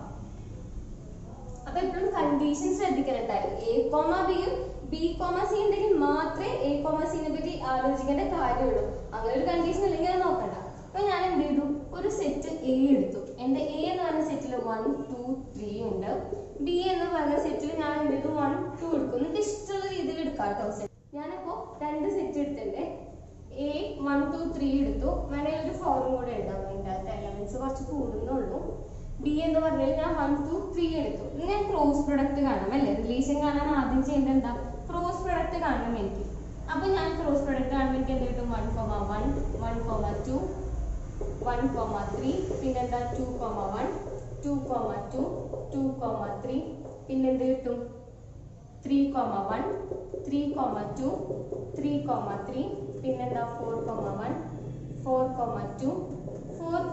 അപ്പൊ എപ്പോഴും കണ്ടീഷൻ ശ്രദ്ധിക്കാനുണ്ടായിരുന്നു. എ കോമ ബിയും ബി കോമ സി ഉണ്ടെങ്കിൽ മാത്രമേ എ കോമ സിനെ പറ്റി ആലോചിക്കേണ്ട കാര്യമുള്ളൂ. അങ്ങനെ ഒരു കണ്ടീഷൻ ഇല്ലെങ്കിൽ അത് നോക്കണ്ട. അപ്പൊ ഞാൻ എന്ത് ചെയ്തു? ഒരു സെറ്റ് എ എടുത്തു. എന്റെ എ എന്ന് പറഞ്ഞ സെറ്റിൽ 1 2 3 ഉണ്ട്. ബി എന്ന് പറഞ്ഞ സെറ്റിൽ ഞാൻ എന്ത് ചെയ്തു? 1 2 എടുക്കും. നിങ്ങൾക്ക് ഇഷ്ടമുള്ള രീതിയിൽ എടുക്കാം കേട്ടോ സെറ്റ്. ഞാനിപ്പോ 2 സെറ്റ് എടുത്തിട്ടുണ്ട്. എ 1 2 3 എടുത്തു. വേണമെങ്കിൽ ഒരു ഫോറും കൂടെ എഴുതാം, അതിൻ്റെ അകത്ത് എലമെന്റ്സ് കുറച്ച് കൂടുന്നുള്ളൂ. ബി എന്ന് പറഞ്ഞാൽ ഞാൻ 1 2 3 എടുത്തു. ഞാൻ ക്രോസ് പ്രൊഡക്റ്റ് കാണണം അല്ലേ. റിലേഷൻ കാണാൻ ആദ്യം ചെയ്യേണ്ടത് എന്താ? ക്രോസ് പ്രൊഡക്റ്റ് കാണണം എനിക്ക്. അപ്പൊ ഞാൻ ക്രോസ് പ്രൊഡക്റ്റ് കാണുമ്പോൾ എനിക്ക് എന്ത് കിട്ടും? 1 1 1 2 1 3, പിന്നെന്താ 2 1 2 2 2 3, പിന്നെന്ത് കിട്ടും? 3 1 3 2 3 3, പിന്നെന്താ 4 1 4 2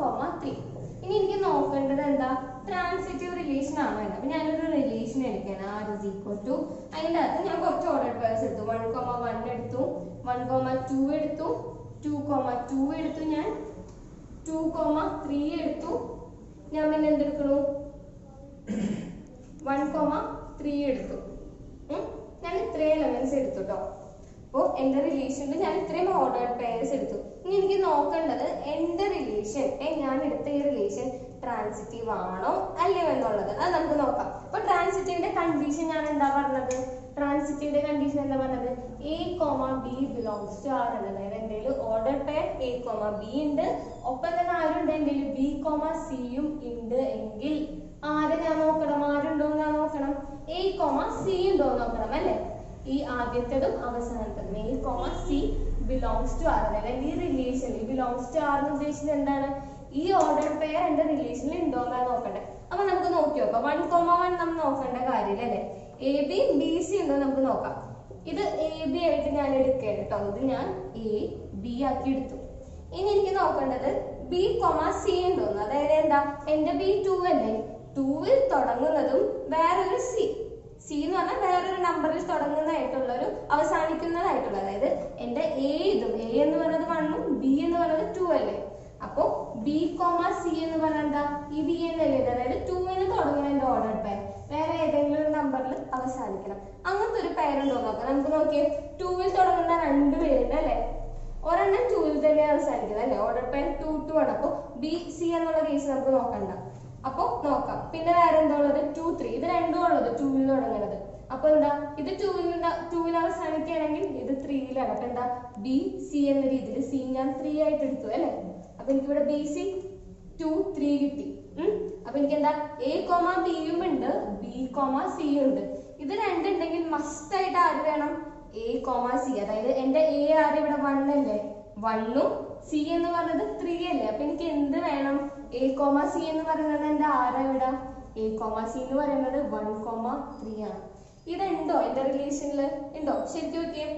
4 3. ഇനി എനിക്ക് നോക്കേണ്ടത് എന്താ? ട്രാൻസിറ്റീവ് റിലേഷൻ ആണോ വേണ്ടത്. അപ്പൊ ഞാനൊരു റിലേഷൻ എടുക്കണം. ആർ ഇസ് ഈക്വൽ ടു, അതിൻ്റെ അകത്ത് ഞാൻ കുറച്ച് ഓർഡർ പെയർസ് എടുത്തു. 1 1 എടുത്തു, 1 2 എടുത്തു, 2 2 എടുത്തു, ഞാൻ 2 3 എടുത്തു. ഞാൻ പിന്നെ എന്തെടുക്കണു? 1 3 എടുത്തു. ഞാൻ ഇത്രയും എലമെന്റ്സ് എടുത്തു കേട്ടോ. അപ്പോൾ എന്റെ റിലേഷനിൽ ഞാൻ ഇത്രയും ഓർഡർ പെയർസ് എടുത്തു. ഇനി എനിക്ക് നോക്കേണ്ടത് എന്റെ റിലേഷൻ, ഞാൻ എടുത്ത ഈ റിലേഷൻ ട്രാൻസിറ്റീവ് ആണോ അല്ലയോ എന്നുള്ളത്. അത് നമുക്ക് നോക്കാം. അപ്പൊ ട്രാൻസിറ്റീവിന്റെ കണ്ടീഷൻ ഞാൻ എന്താ പറഞ്ഞത്? ട്രാൻസിറ്റീവിന്റെ കണ്ടീഷൻ എന്താ പറഞ്ഞത്? A comma B belongs to R ആണ്. അതായത് എന്റെ order pair A comma B ഉണ്ട്, ഒപ്പം തന്നെ ആരുണ്ട്? എന്റെ ബി കോമ സിയും ഉണ്ട് എങ്കിൽ ആരെ ഞാൻ നോക്കണം? ആരുണ്ടോ ഞാൻ നോക്കണം? എ കോമ സി ഉണ്ടോ നോക്കണം അല്ലെ. ഈ ആദ്യത്തേതും അവസാനത്തേതും a comma c belongs to R. അതായത് ഈ റിലേഷനിൽ ബിലോങ്സ് ടു ആർ എന്ന് ഉദ്ദേശിച്ചത് എന്താണ്? ഈ ഓർഡർ പെയർ എന്റെ റിലേഷനിൽ ഉണ്ടോ എന്നാ നോക്കണ്ടേ. അപ്പൊ നമുക്ക് നോക്കി നോക്കാം. 1 1 നമ്മൾ നോക്കേണ്ട കാര്യമില്ല അല്ലെ. എ ബി ബി സി ഉണ്ടോ നമുക്ക് നോക്കാം. ഇത് എ ബി ആയിട്ട് ഞാൻ എടുക്കേണ്ട കേട്ടോ. ഇത് ഞാൻ എ ബി ആക്കി എടുത്തു. ഇനി എനിക്ക് നോക്കേണ്ടത് ബി കോമ സി ഉണ്ടോന്ന്. അതായത് എന്താ? എന്റെ ബി 2 അല്ലേ, 2ൽ തുടങ്ങുന്നതും വേറൊരു സി, സി എന്ന് പറഞ്ഞാൽ വേറൊരു നമ്പറിൽ തുടങ്ങുന്നതായിട്ടുള്ള ഒരു അവസാനിക്കുന്നതായിട്ടുള്ള, അതായത് എന്റെ എ ഇതും, എ എന്ന് പറയുന്നത് 1ഉം ബി എന്ന് പറയുന്നത് 2 അല്ലേ. അപ്പൊ ബി കോമ സി എന്ന് പറഞ്ഞാൽ എന്താ? ഈ ബി എന്നല്ലേ, അതായത് 2ന് തുടങ്ങുന്ന എന്റെ ഓർഡർ പെയർ വേറെ ഏതെങ്കിലും ഒരു നമ്പറിൽ അവസാനിക്കണം. അങ്ങനത്തെ ഒരു പെയർ ഉണ്ടോ നോക്കാം. നമുക്ക് നോക്കിയേ, 2ൽ തുടങ്ങുന്ന 2 പേരുണ്ട് അല്ലെ. ഒരെണ്ണം 2ൽ തന്നെ അവസാനിക്കുന്നത് അല്ലെ. ഓർഡർ പെയർ 2 2 ആണ്. അപ്പൊ ബി സി എന്നുള്ള കേസ് നമുക്ക് നോക്കണ്ട. അപ്പൊ നോക്കാം. പിന്നെ വേറെ എന്താ ഉള്ളത്? 2 3. ഇത് രണ്ടും ഉള്ളത് 2ൽ തുടങ്ങുന്നത്. അപ്പൊ എന്താ? ഇത് 2ൽ അവസാനിക്കുകയാണെങ്കിൽ ഇത് 3ലാണ്. അപ്പൊ എന്താ? ബി സി എന്ന രീതിയിൽ സി ഞാൻ 3 ആയിട്ട് എടുത്തു അല്ലെ. അപ്പൊ എനിക്ക് ഇവിടെ ബി സി 2 3 കിട്ടി. അപ്പൊ എനിക്ക് എന്താ? എ കോമ ബിയും ഉണ്ട്, ബി കോമ സിയും ഉണ്ട്. ഇത് രണ്ടുണ്ടെങ്കിൽ മസ്റ്റ് ആയിട്ട് ആര് വേണം? A comma C. അതായത് എന്റെ എ ആര് ഇവിടെ 1 അല്ലേ, 1ഉം സി എന്ന് പറയുന്നത് 3 അല്ലേ. അപ്പൊ എനിക്ക് എന്ത് വേണം? എ കോമ സി എന്ന് പറയുന്നത് എന്റെ ആരാ ഇവിടെ? എ കോമ സി എന്ന് പറയുന്നത് 1 3 ആണ്. ഇതുണ്ടോ എന്റെ റിലേഷനിൽ? ഉണ്ടോ? ശരിക്കും നോക്കിയേ,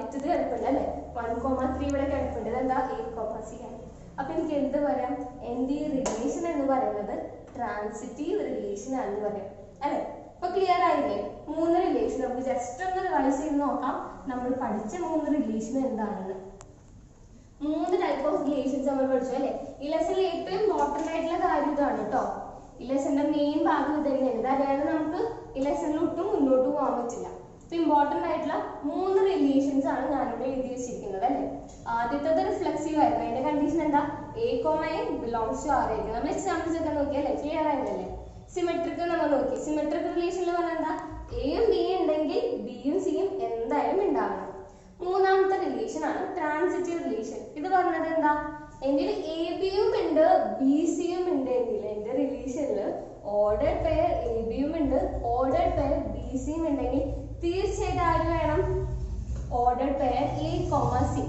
ഇത് കിടപ്പുണ്ട് അല്ലെ. 1 3 ഇവിടെ കിടപ്പുണ്ട്. ഇതെന്താ? എ കോമ സി ആണ്. അപ്പൊ എനിക്ക് എന്ത് പറയാം? എന്റെ ഈ റിലേഷൻ എന്ന് പറയുന്നത് ട്രാൻസിറ്റീവ് റിലേഷൻ ആണെന്ന് പറയാം അല്ലെ. അപ്പൊ ക്ലിയർ ആയില്ലേ? 3 റിലേഷൻ നമുക്ക് ജസ്റ്റ് ഒന്ന് റിവൈസ് ചെയ്ത് നോക്കാം. നമ്മൾ പഠിച്ച 3 റിലേഷൻ എന്താണെന്ന്. 3 ടൈപ്പ് ഓഫ് റിലേഷൻസ് നമ്മൾ പഠിച്ചു അല്ലെ. ഈ ലെസണിൽ ഏറ്റവും ഇമ്പോർട്ടന്റ് ആയിട്ടുള്ള കാര്യം ഇതാണ് കേട്ടോ. ഈ ലെസണിന്റെ മെയിൻ ഭാഗം ഇത് തന്നെയാണ്. ഇതല്ലാതെ നമുക്ക് ഈ ലെസണിൽ ഒട്ടും മുന്നോട്ട് പോകാൻ പറ്റില്ല. അപ്പൊ ഇമ്പോർട്ടന്റ് ആയിട്ടുള്ള 3 റിലേഷൻസ് ആണ് ഞാനിവിടെ എഴുതി വെച്ചിരിക്കുന്നത് അല്ലെ. ആദ്യത്തേത് റിഫ്ലെക്സീവ് ആയിരുന്നു. അതിന്റെ കണ്ടീഷൻ എന്താ? A comma A belongs to R ആയിരിക്കും. നമ്മൾ എക്സാമ്പിൾസ് ഒക്കെ നോക്കി അല്ലെ, ക്ലിയർ ആയിരുന്നല്ലേ. സിമെട്രിക് നമ്മൾ നോക്കി. സിമെട്രിക് റിലേഷനിൽ പറഞ്ഞാൽ എന്താ? എയും ബി ഉണ്ടെങ്കിൽ ബിയും സിയും എന്തായാലും ഉണ്ടാവണം. മൂന്നാമത്തെ റിലേഷൻ ആണ് ട്രാൻസിറ്റീവ് റിലേഷൻ. ഇത് പറഞ്ഞത് എന്താ? എൻ്റെ എ ബിയും ഉണ്ട് ബി സിയും ഉണ്ട് എങ്കിൽ എൻ്റെ റിലേഷനിൽ ഓർഡർ പെയർ എ ബിയും ഉണ്ട് ഓർഡർ പെയർ ബി സിയും ഉണ്ടെങ്കിൽ തീർച്ചയായിട്ടും ആര് വേണം? Order pair A comma C.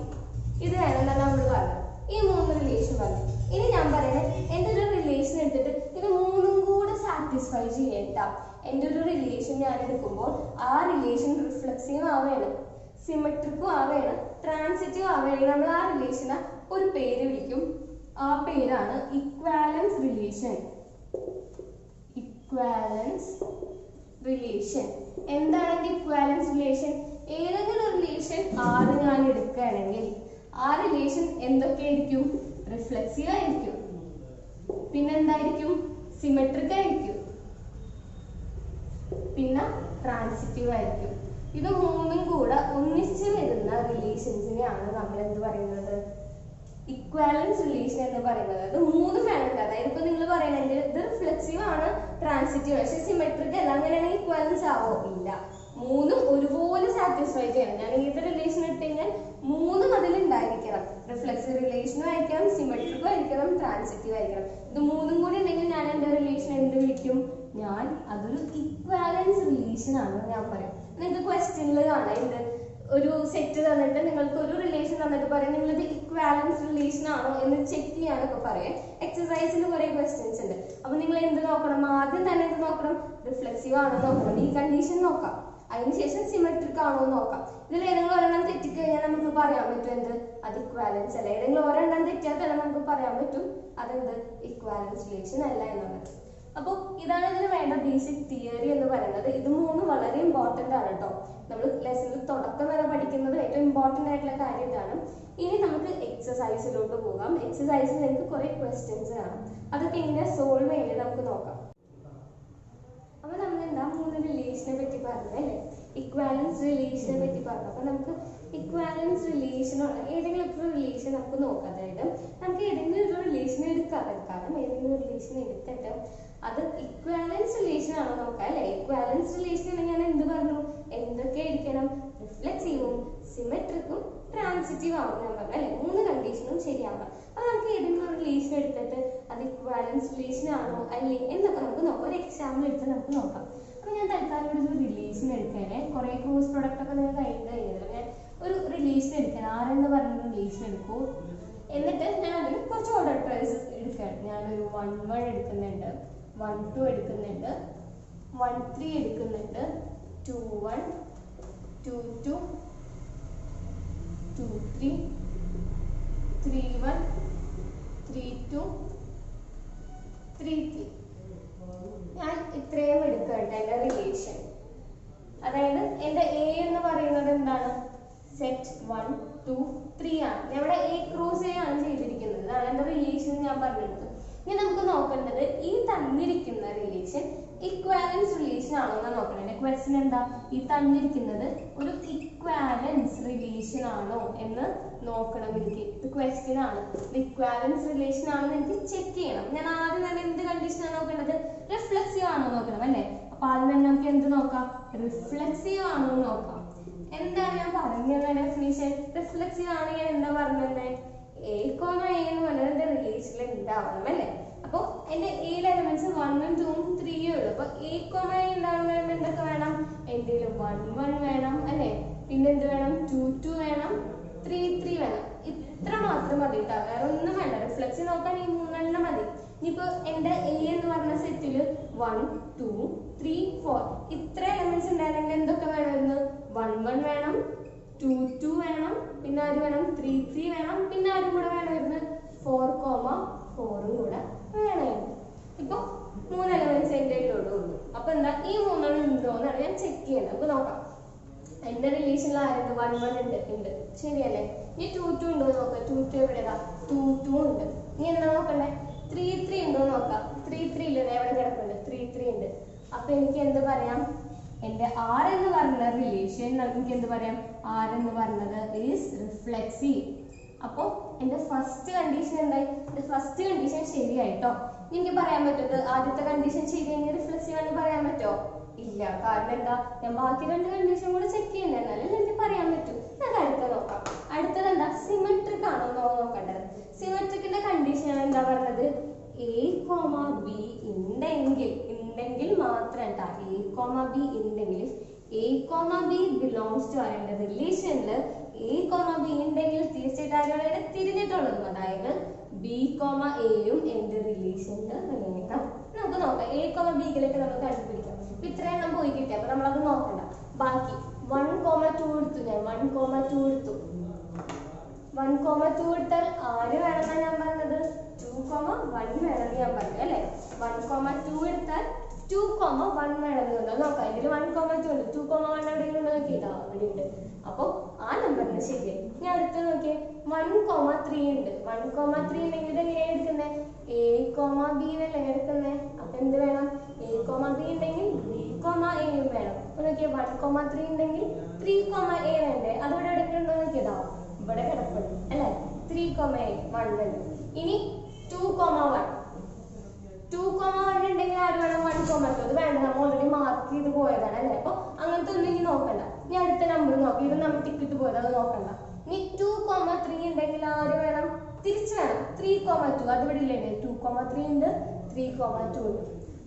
ഇത് വേണം എന്നാണ് നമ്മൾ പറഞ്ഞത്. ഈ 3 റിലേഷൻ പറഞ്ഞു. ഇനി ഞാൻ പറയുന്നത് എൻ്റെ ഒരു റിലേഷൻ എടുത്തിട്ട് ഇത് 3ഉം കൂടെ സാറ്റിസ്ഫൈ ചെയ്യേണ്ട. എൻ്റെ ഒരു റിലേഷൻ ഞാൻ എടുക്കുമ്പോൾ ആ റിലേഷൻ റിഫ്ലെക്സീവ് ആവുകയാണ്, സിമെട്രിക്കും ആവുകയാണ്, ട്രാൻസിറ്റീവ് ആവുകയാണെങ്കിൽ നമ്മൾ ആ റിലേഷനെ ഒരു പേര് വിളിക്കും. ആ പേരാണ് ഇക്വാലൻസ് റിലേഷൻ. Equivalence relation. എന്താണ് ഇക്വാലൻസ് റിലേഷൻ? ഏതെങ്കിലും റിലേഷൻ R ഞാൻ എടുക്കുകയാണെങ്കിൽ ആ റിലേഷൻ എന്തൊക്കെയായിരിക്കും? റിഫ്ലെക്സീവ് ആയിരിക്കും, പിന്നെന്തായിരിക്കും? സിമെട്രിക് ആയിരിക്കും, പിന്നെ ട്രാൻസിറ്റീവ് ആയിരിക്കും. ഇത് 3ഉം കൂടെ ഒന്നിച്ച് വരുന്ന റിലേഷൻസിനെയാണ് നമ്മൾ എന്ത് പറയുന്നത്? ഇക്വാലൻസ് റിലേഷൻ എന്ന് പറയുന്നത്. അത് 3 വേണം. അതായത് ഇപ്പൊ നിങ്ങൾ പറയുന്നത് ഇത് റിഫ്ലെക്സീവ് ആണ്, ട്രാൻസിറ്റീവ്, പക്ഷെ സിമെട്രിക് അല്ല, അങ്ങനെയാണെങ്കിൽ ഇക്വാലൻസ് ആവോ? ഇല്ല. 3ഉം ഒരുപോലെ സാറ്റിസ്ഫൈ ചെയ്യണം. ഞാൻ ഏത് റിലേഷൻ ഇട്ട് കഴിഞ്ഞാൽ 3ഉം അതിലുണ്ടായിരിക്കണം. റിഫ്ലെക്സീവ് റിലേഷനും ആയിരിക്കണം, സിമെട്രിക്കും ആയിരിക്കണം, ട്രാൻസിറ്റീവ് ആയിരിക്കണം. ഇത് 3ഉം കൂടി ഉണ്ടെങ്കിൽ ഞാൻ എൻ്റെ റിലേഷൻ എന്ത് വിളിക്കും? ഞാൻ അതൊരു ഇക്വാലൻസ് റിലേഷൻ ആണെന്ന് ഞാൻ പറയാം. നിങ്ങൾക്ക് ക്വസ്റ്റ്യനിൽ കാണാം, ഇത് ഒരു സെറ്റ് തന്നിട്ട് നിങ്ങൾക്ക് ഒരു റിലേഷൻ തന്നിട്ട് പറയാം നിങ്ങളിത് ഇക്വാലൻസ് റിലേഷൻ ആണോ എന്ന് ചെക്ക് ചെയ്യാനൊക്കെ പറയാം. എക്സസൈസിൽ കുറെ ക്വസ്റ്റ്യൻസ് ഉണ്ട്. അപ്പൊ നിങ്ങൾ എന്ത് നോക്കണം? ആദ്യം തന്നെ എന്ത് നോക്കണം? റിഫ്ലെക്സീവ് ആണോ നോക്കണം, ഈ കണ്ടീഷൻ നോക്കാം. അതിനുശേഷം സിമെട്രിക് ആണോ നോക്കാം. ഇതിൽ ഏതെങ്കിലും ഒരെണ്ണം തെറ്റിക്കഴിഞ്ഞാൽ നമുക്ക് പറയാൻ പറ്റും എന്ത്? അത് ഇക്വാലൻസ് അല്ല. ഏതെങ്കിലും ഒരെണ്ണം തെറ്റിയാൽ തന്നെ നമുക്ക് പറയാൻ പറ്റും അതെന്ത്? ഇക്വാലൻസ് റിലേഷൻ അല്ല എന്നുള്ളത്. അപ്പോൾ ഇതാണ് ഇതിന് വേണ്ട ബേസിക് തിയറി എന്ന് പറയുന്നത്. ഇത് 3 വളരെ ഇമ്പോർട്ടൻ്റ് ആണ് കേട്ടോ. നമ്മൾ ലെസണിൽ തുടക്കം വരെ പഠിക്കുന്നത് ഏറ്റവും ഇമ്പോർട്ടൻ്റ് ആയിട്ടുള്ള കാര്യം ഇതാണ്. ഇനി നമുക്ക് എക്സസൈസിലോട്ട് പോകാം. എക്സസൈസിൽ നിങ്ങൾക്ക് കുറെ ക്വസ്റ്റ്യൻസ് കാണാം. അതൊക്കെ എങ്ങനെ സോൾവ് ചെയ്യുന്നത് നമുക്ക് നോക്കാം. അപ്പൊ നമ്മൾ എന്താ 3 റിലേഷനെ പറ്റി പറഞ്ഞല്ലേ? ഇക്വാലൻസ് റിലേഷനെ പറ്റി പറഞ്ഞു. അപ്പൊ നമുക്ക് ഇക്വാലൻസ് റിലേഷനുള്ള ഏതെങ്കിലും ഒരു റിലേഷൻ നമുക്ക് നോക്കാം. അതായത് നമുക്ക് ഏതെങ്കിലും ഒരു റിലേഷൻ എടുക്കാം. കാരണം ഏതെങ്കിലും ഒരു റിലേഷൻ എടുത്തിട്ട് അത് ഇക്വാലൻസ് റിലേഷൻ ആണോ നോക്കാം അല്ലെ? ഇക്വാലൻസ് റിലേഷൻ ഞാൻ എന്ത് പറഞ്ഞു? എന്തൊക്കെ ആയിരിക്കണം? റിഫ്ലെക്സീവും സിമെട്രിക്കും ട്രാൻസിറ്റീവ് ആവണം ഞാൻ പറഞ്ഞു അല്ലെ? 3 കണ്ടീഷനും ശരിയാവണം. അപ്പൊ നമുക്ക് ഏതെങ്കിലും ഒരു റിലേഷൻ എടുത്തിട്ട് അത് ഇക്വാലൻസ് റിലേഷൻ ആണോ അല്ലേ എന്നൊക്കെ നമുക്ക് നോക്കാം. ഒരു എക്സാമ്പിൾ എടുത്ത് നമുക്ക് നോക്കാം. അപ്പൊ ഞാൻ തൽക്കാലം ഒരു റിലേഷൻ എടുക്കാനെ കുറെ ക്രോസ് പ്രൊഡക്റ്റ് ഒക്കെ നിങ്ങൾ കഴിഞ്ഞത് ഞാൻ ഒരു റിലേഷൻ എടുക്കാൻ ആരെന്ന് പറഞ്ഞ റിലേഷൻ എടുക്കൂ. എന്നിട്ട് ഞാൻ അതിന് കുറച്ച് ഓർഡർ പ്രൈസ് എടുക്കുകയാണ്. ഞാനൊരു 1 1 എടുക്കുന്നുണ്ട്, 1 2 എടുക്കുന്നുണ്ട്, 1 3 എടുക്കുന്നുണ്ട്, 2 1 2 2 2 3 3 1 3 2 3 3. ഞാൻ ഇത്രയും എടുക്കട്ടെ എൻ്റെ റിലേഷൻ. അതായത് എൻ്റെ എ എന്ന് പറയുന്നത് എന്താണ്? സെറ്റ് 1 2 3 ആണ്. ഞാൻ ഇവിടെ എ ക്രോസ് എ ആണ് ചെയ്തിരിക്കുന്നത്. അതാണ് എൻ്റെ റിലേഷൻ ഞാൻ പറഞ്ഞെടുത്തത്. ഇനി നമുക്ക് നോക്കേണ്ടത് ഈ തന്നിരിക്കുന്ന റിലേഷൻ ഇക്വാലൻസ് റിലേഷൻ ആണോ എന്ന് നോക്കണം. എൻ്റെ ക്വസ്റ്റ്യൻ എന്താ? ഈ തന്നിരിക്കുന്നത് ഒരു ഇക്വാലൻസ് റിലേഷൻ ആണോ എന്ന് നോക്കണം. എനിക്ക് ഇത് ക്വസ്റ്റ്യൻ ആണ്. ഇക്വാലൻസ് റിലേഷൻ ആണോ എന്ന് എനിക്ക് ചെക്ക് ചെയ്യണം. ഞാൻ ആദ്യം തന്നെ എന്ത് കണ്ടീഷനാണ് നോക്കേണ്ടത്? റിഫ്ലെക്സീവ് ആണോ നോക്കണം അല്ലേ? അപ്പൊ ആദ്യം തന്നെ നമുക്ക് എന്ത് നോക്കാം? റിഫ്ലെക്സീവ് ആണോ നോക്കാം. എന്താണ് ഞാൻ പറഞ്ഞത് ഡെഫിനിഷൻ? റിഫ്ലെക്സീവ് ആണ് ഞാൻ എന്താ പറഞ്ഞത്? എ കോമ എ എന്ന് പറഞ്ഞത് എന്റെ റിലേഷനിൽ ഉണ്ടാവണം അല്ലേ? അപ്പൊ എന്റെ എയിലെ എലമെന്റ്സ് 1 ഉം 2 ഉം 3 ഉം ഉള്ളു. അപ്പൊ എ കോമ എ ഉണ്ടാവുന്ന എന്തൊക്കെ വേണം? എന്റെ 1 1 വേണം അല്ലെ? പിന്നെ എന്ത് വേണം? 2 2 വേണം, 3 3 വേണം. ഇത്ര മാത്രം മതി കേട്ടോ, വേറെ ഒന്നും വേണ്ട. റിഫ്ലെക്സീവ് നോക്കാൻ ഈ 3 എണ്ണം മതി. ഇനിയിപ്പോ എന്റെ എ എന്ന് പറഞ്ഞ സെറ്റില് 1 2 3 4 ഇത്ര എലമെന്റ്സ് ഉണ്ടായിരുന്നെങ്കിൽ എന്തൊക്കെ വേണമായിരുന്നു? 1 1 വേണം, 2 2 വേണം, പിന്നെ ആര് വേണം? 3 3 വേണം, പിന്നെ ആരും കൂടെ വേണമായിരുന്നു? 4 4 കൂടെ വേണമായിരുന്നു. ഇപ്പൊ 3 എലമെന്റ്സ് എന്റെ കയ്യിലുള്ളൂ. അപ്പൊ എന്താ ഈ 3 എണ്ണം ഉണ്ടോ എന്നാണ് ഞാൻ ചെക്ക് ചെയ്യുന്നത്. അപ്പൊ നോക്കാം. എന്റെ റിലേഷനിൽ ആരുണ്ട്? 1 1 ഉണ്ട്, ശരിയല്ലേ? ഇനി 2 2 ഉണ്ടോ നോക്കാം. 2 2 എവിടെയാ? 2 2 ഉണ്ട്. ഇനി എന്താ നോക്കണ്ടേ? 3 3 ഉണ്ടോ നോക്കാം. 3 3 ഇല്ല, എവിടെ കിടക്കുന്നുണ്ട്? 3 3 ഉണ്ട്. അപ്പൊ എനിക്ക് എന്ത് പറയാം? എന്റെ R എന്ന് പറഞ്ഞ റിലേഷൻ നമുക്ക് എന്ത് പറയാം? R എന്ന് പറഞ്ഞത് ഈസ് റിഫ്ലെക്സീവ്. അപ്പൊ എന്റെ ഫസ്റ്റ് കണ്ടീഷൻ എന്തായി? എന്റെ ഫസ്റ്റ് കണ്ടീഷൻ ശരിയായിട്ടോ. എനിക്ക് പറയാൻ പറ്റുന്നത് ആദ്യത്തെ കണ്ടീഷൻ ശരി കഴിഞ്ഞാൽ റിഫ്ലെക്സീവ് എന്ന് പറയാൻ പറ്റുമോ? ഇല്ല. കാരണം എന്താ? ഞാൻ ബാക്കി 2 കണ്ടീഷൻ കൂടെ ചെക്ക് ചെയ്യുന്നത്, എന്നാലും എനിക്ക് പറയാൻ പറ്റും. നമുക്ക് അടുത്ത നോക്കാം. അടുത്തത് എന്താ? സിമെട്രിക് ആണോ നോക്കേണ്ടത്. സിമെട്രിക്കിന്റെ വേണ്ട എ കോമ ബി ഉണ്ടെങ്കിൽ A comma B belongs to ആരുടെ റിലേഷനിൽ എ കോമ ബി ഉണ്ടെങ്കിൽ തീർച്ചയായിട്ടും ആരുടെ തിരിഞ്ഞിട്ടുള്ളതും അതായത് ബി കോമ എയും എന്റെ റിലേഷനിൽ വേണം. നമുക്ക് നോക്കാം എ കോമ ബിയിലേക്ക് നമ്മൾ കണ്ടുപിടിക്കാം. ഇത്രയും നമ്മൾ പോയി കിട്ടി, അപ്പൊ നമ്മളത് നോക്കണ്ട. ബാക്കി 1,2 എടുത്തു ഞാൻ 1,2 എടുത്തു. 1,2 എടുത്താൽ ആര് വേണമെന്നാണ് ഞാൻ പറഞ്ഞത്? 2,1 വേണമെന്ന് ഞാൻ പറഞ്ഞു അല്ലെ. 1,2 എടുത്താൽ 2,1 വേണമെന്നുണ്ടോ നോക്കാം. ഇതിൽ 1,2 ഉണ്ട്. 2,1 എവിടെയെങ്കിലും നോക്കിയിട്ടാ അവിടെ ഉണ്ട്. അപ്പൊ ആ നമ്പറിന് ശരിയായി. ഞാൻ അടുത്ത് നോക്കിയേ 1,3 ഉണ്ട്. 1,3 ഉണ്ടെങ്കിൽ ഇത് എങ്ങനെയാണ് എടുക്കുന്നത്? എ കോമ ബി എന്നല്ലേ എടുക്കുന്നത്. അപ്പൊ എന്ത് വേണം? എ കോമ ബി ഉണ്ടെങ്കിൽ ബി കോമ എയും വേണം. അപ്പൊ നോക്കിയേ 1,3 ഉണ്ടെങ്കിൽ 3,a വേണ്ടേ? അതിവിടെ എടുക്കണ്ടോ നോക്കിയതാ ഇവിടെ കിടപ്പുണ്ട് അല്ലെ. 3,1 ഉണ്ട്. ഇനി 2,1 ഉണ്ടെങ്കിൽ ആര് വേണം? 1,2. അത് വേണ്ട, നമ്മൾ ഓൾറെഡി മാർക്ക് ചെയ്ത് പോയതാണ് അല്ലെ. അപ്പൊ അങ്ങനത്തെ ഒന്നും ഇനി നോക്കണ്ട. ഇനി അടുത്ത നമ്പർ നോക്കി. ഇത് നമ്മൾ ടിക്കറ്റ് പോയത്, അത് നോക്കണ്ട. ഇനി 2,3 ഉണ്ടെങ്കിൽ ആര് വേണം? തിരിച്ചു വേണം 3,2. അത് ഇവിടെ ഇല്ലേ? 2,3 ഉണ്ട്, 3,2 ഉണ്ട്,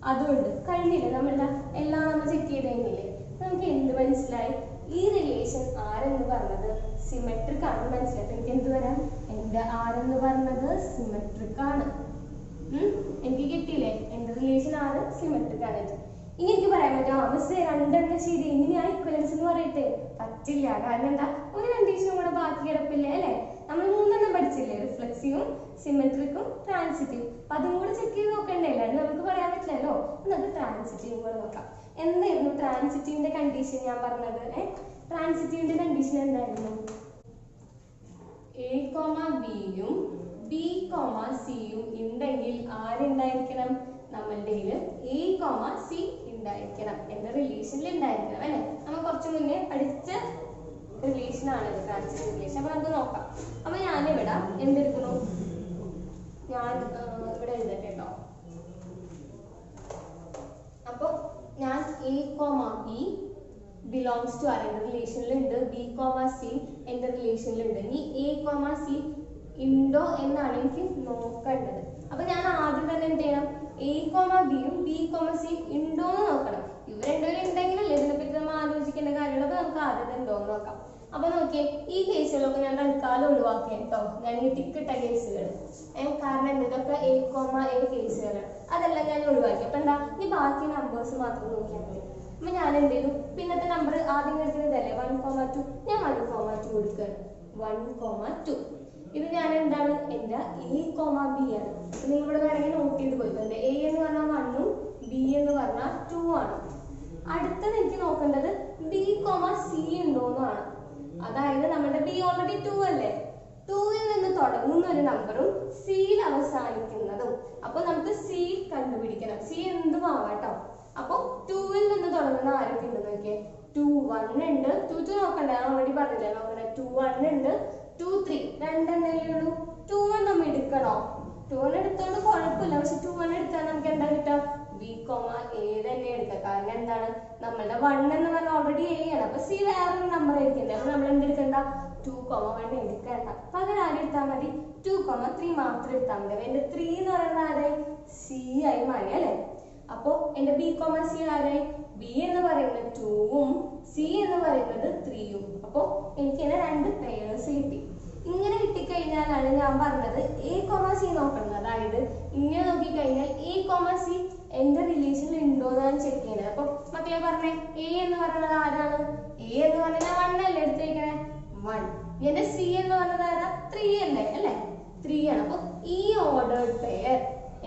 അതുകൊണ്ട് കഴിഞ്ഞില്ലേ. നമ്മളുടെ എല്ലാം നമ്മൾ ചെക്ക് ചെയ്ത് കഴിഞ്ഞില്ലേ. നമുക്ക് എന്ത് മനസ്സിലായി? ഈ റിലേഷൻ ആരെന്ന് പറഞ്ഞത് സിമെട്രിക് ആണ് മനസ്സിലായി. എനിക്ക് എന്ത് വരാം? എന്റെ ആരെന്ന് പറഞ്ഞത് സിമെട്രിക് ആണ്. എനിക്ക് കിട്ടിയില്ലേ? എന്റെ റിലേഷൻ ആര് സിമെട്രിക് ആണ്. ഇനി എനിക്ക് പറയാൻ പറ്റും മിസ് രണ്ടെണ്ണം ശരി, ഇനി ഞാൻ ഇക്വലൻസ് എന്ന് പറയട്ടെ? പറ്റില്ല. കാരണം എന്താ? ഒരു കണ്ടീഷനും കൂടെ ബാക്കി കിടപ്പില്ലേ അല്ലെ. നമ്മൾ 3 പഠിച്ചില്ലേ? റിഫ്ലെക്സീവും സിമെട്രിക്കും ട്രാൻസിറ്റീവും. അപ്പൊ അതും കൂടെ ചെക്ക് ചെയ്ത് നോക്കണ്ടേ? അല്ലാണ്ട് നമുക്ക് പറയാൻ പറ്റില്ലല്ലോ. നമുക്ക് ട്രാൻസിറ്റീവും കൂടെ നോക്കാം. എന്തായിരുന്നു ട്രാൻസിറ്റീവിന്റെ കണ്ടീഷൻ ഞാൻ പറഞ്ഞത്? ട്രാൻസിറ്റീവിന്റെ കണ്ടീഷൻ എന്തായിരുന്നു? എ കോമ ബിയും ബി കോമ സിയും ഉണ്ടെങ്കിൽ ആരുണ്ടായിരിക്കണം? നമ്മളുടെ എ കോമ സി ഉണ്ടായിരിക്കണം, എന്റെ റിലേഷനിൽ ഉണ്ടായിരിക്കണം അല്ലെ. നമ്മൾ കുറച്ചു മുന്നേ പഠിച്ച റിലേഷൻ ആണ് ട്രാൻസിറ്റീവ് റിലേഷൻ. അപ്പൊ നമുക്ക് നോക്കാം. അപ്പൊ ഞാനിവിടെ എന്തെടുക്കുന്നു? ഞാൻ ഇവിടെ എഴുതട്ടെ കേട്ടോ. അപ്പൊ ഞാൻ A comma B belongs to ആരുടെ റിലേഷനിലുണ്ട്? ബി കോമ സി എന്റെ റിലേഷനിലുണ്ട്. ഇനി എ കോമ സി ഉണ്ടോ എന്നാണ് എനിക്ക് നോക്കേണ്ടത്. അപ്പൊ ഞാൻ ആദ്യം തന്നെ എന്ത് ചെയ്യണം? എ കോമ ബിയും ബി കോമ സി ഉണ്ടോ എന്ന് നോക്കണം. ഇവർ രണ്ടുപേരും ഉണ്ടെങ്കിലല്ലേ ഇതിനെപ്പറ്റി നമ്മൾ ആലോചിക്കേണ്ട കാര്യമുള്ളൂ. അപ്പൊ നമുക്ക് ആദ്യം ഉണ്ടോ എന്ന് നോക്കാം. അപ്പൊ നോക്കിയേ, ഈ കേസുകളൊക്കെ ഞാൻ തൽക്കാലം ഒഴിവാക്കി കേട്ടോ. ഞാൻ ഈ ടിക്കിട്ട കേസുകൾ കാരണം എന്തൊക്കെ എ കോമ എ കേസുകളാണ്, അതെല്ലാം ഞാൻ ഒഴിവാക്കി. അപ്പൊ എന്താ? ഈ ബാക്കി നമ്പേഴ്സ് മാത്രം നോക്കിയാൽ മതി. അപ്പൊ ഞാൻ എന്ത് ചെയ്തു? പിന്നത്തെ നമ്പർ ആദ്യം എടുക്കുന്നതല്ലേ 1,2. ഞാൻ 1,2 കൊടുക്കുകയാണ്. 1,2 ഇത് ഞാൻ എന്താണ്? എന്റെ എ കോമ ബി ആണ്. നിങ്ങൾ ഇവിടെ വേണമെങ്കിൽ നോട്ട് ചെയ്ത് പോയി. എന്റെ എ എന്ന് പറഞ്ഞാൽ 1 ഉം ബി എന്ന് പറഞ്ഞാൽ 2 ആണ്. അടുത്തത് എനിക്ക് നോക്കേണ്ടത് ബി കോമ സി ഉണ്ടോന്നാണ്. അതായത് നമ്മുടെ ബി ഓൾറെഡി 2 അല്ലേ. 2ൽ നിന്ന് തുടങ്ങുന്ന ഒരു നമ്പറും സിയിൽ അവസാനിക്കുന്നതും. അപ്പൊ നമുക്ക് സി കണ്ടുപിടിക്കണം. സി എന്തും ആവാട്ടോ. അപ്പൊ 2ൽ നിന്ന് തുടങ്ങുന്ന ആരൊക്കെ ഉണ്ടെന്ന് നോക്കിയേ. 2,1 ഉണ്ട്. 2,2 നോക്കണ്ട, ഞാൻ ഓൾറെഡി പറഞ്ഞില്ലേ നോക്കണേ. 2,1 ഉണ്ട്, 2,3 രണ്ടെണ്ണേ ഉള്ളൂ. 2,1 നമ്മൾ എടുക്കണോ? 2,1 എടുത്തോണ്ട് കുഴപ്പമില്ല. പക്ഷെ 2,1 എടുത്താൽ നമുക്ക് എന്താ കിട്ടുക? ബി കോമ എ തന്നെ എടുക്കുക. കാരണം എന്താണ്? നമ്മളുടെ 1 എന്ന് പറഞ്ഞാൽ ഓൾറെഡി എ ആണ്. അപ്പൊ സി വേറൊരു നമ്പർ ആയിരിക്കണ്ടേ. അപ്പൊ നമ്മൾ എന്തെടുക്കണ്ട? 2,1 എടുക്കണ്ട. പകരം ആരും എടുത്താൽ മതി? 2,3 മാത്രം എടുത്താൽ മതി. എന്റെ 3 എന്ന് പറയുന്നത് ആരെ? സി ആയി മാറി അല്ലെ. അപ്പൊ എന്റെ ബി കോമ സി ആരായി? ബി എന്ന് പറയുന്നത് 2ഉം സി എന്ന് പറയുന്നത് 3ഉം. അപ്പൊ എനിക്ക് തന്നെ 2 പെയേഴ്സ് കിട്ടി. ഇങ്ങനെ കിട്ടിക്കഴിഞ്ഞാലാണ് ഞാൻ പറഞ്ഞത് എ കോമ സി നോക്കണം. അതായത് ഇങ്ങനെ നോക്കിക്കഴിഞ്ഞാൽ എ കോമ സി എന്റെ റിലേഷനിൽ ഉണ്ടോ എന്നാണ് ചെക്ക് ചെയ്യുന്നത്. അപ്പൊ മക്കളെ പറഞ്ഞേ, എ എന്ന് പറയുന്നത് ആരാണ്? എ എന്ന് പറഞ്ഞാൽ 1 അല്ലേ എടുത്തേക്കണേ? 1. എന്റെ സി എന്ന് പറഞ്ഞത് ആരാ? 3 അല്ലേ? 3 ആണ്. അപ്പൊ ഈ ഓർഡേർഡ് പെയർ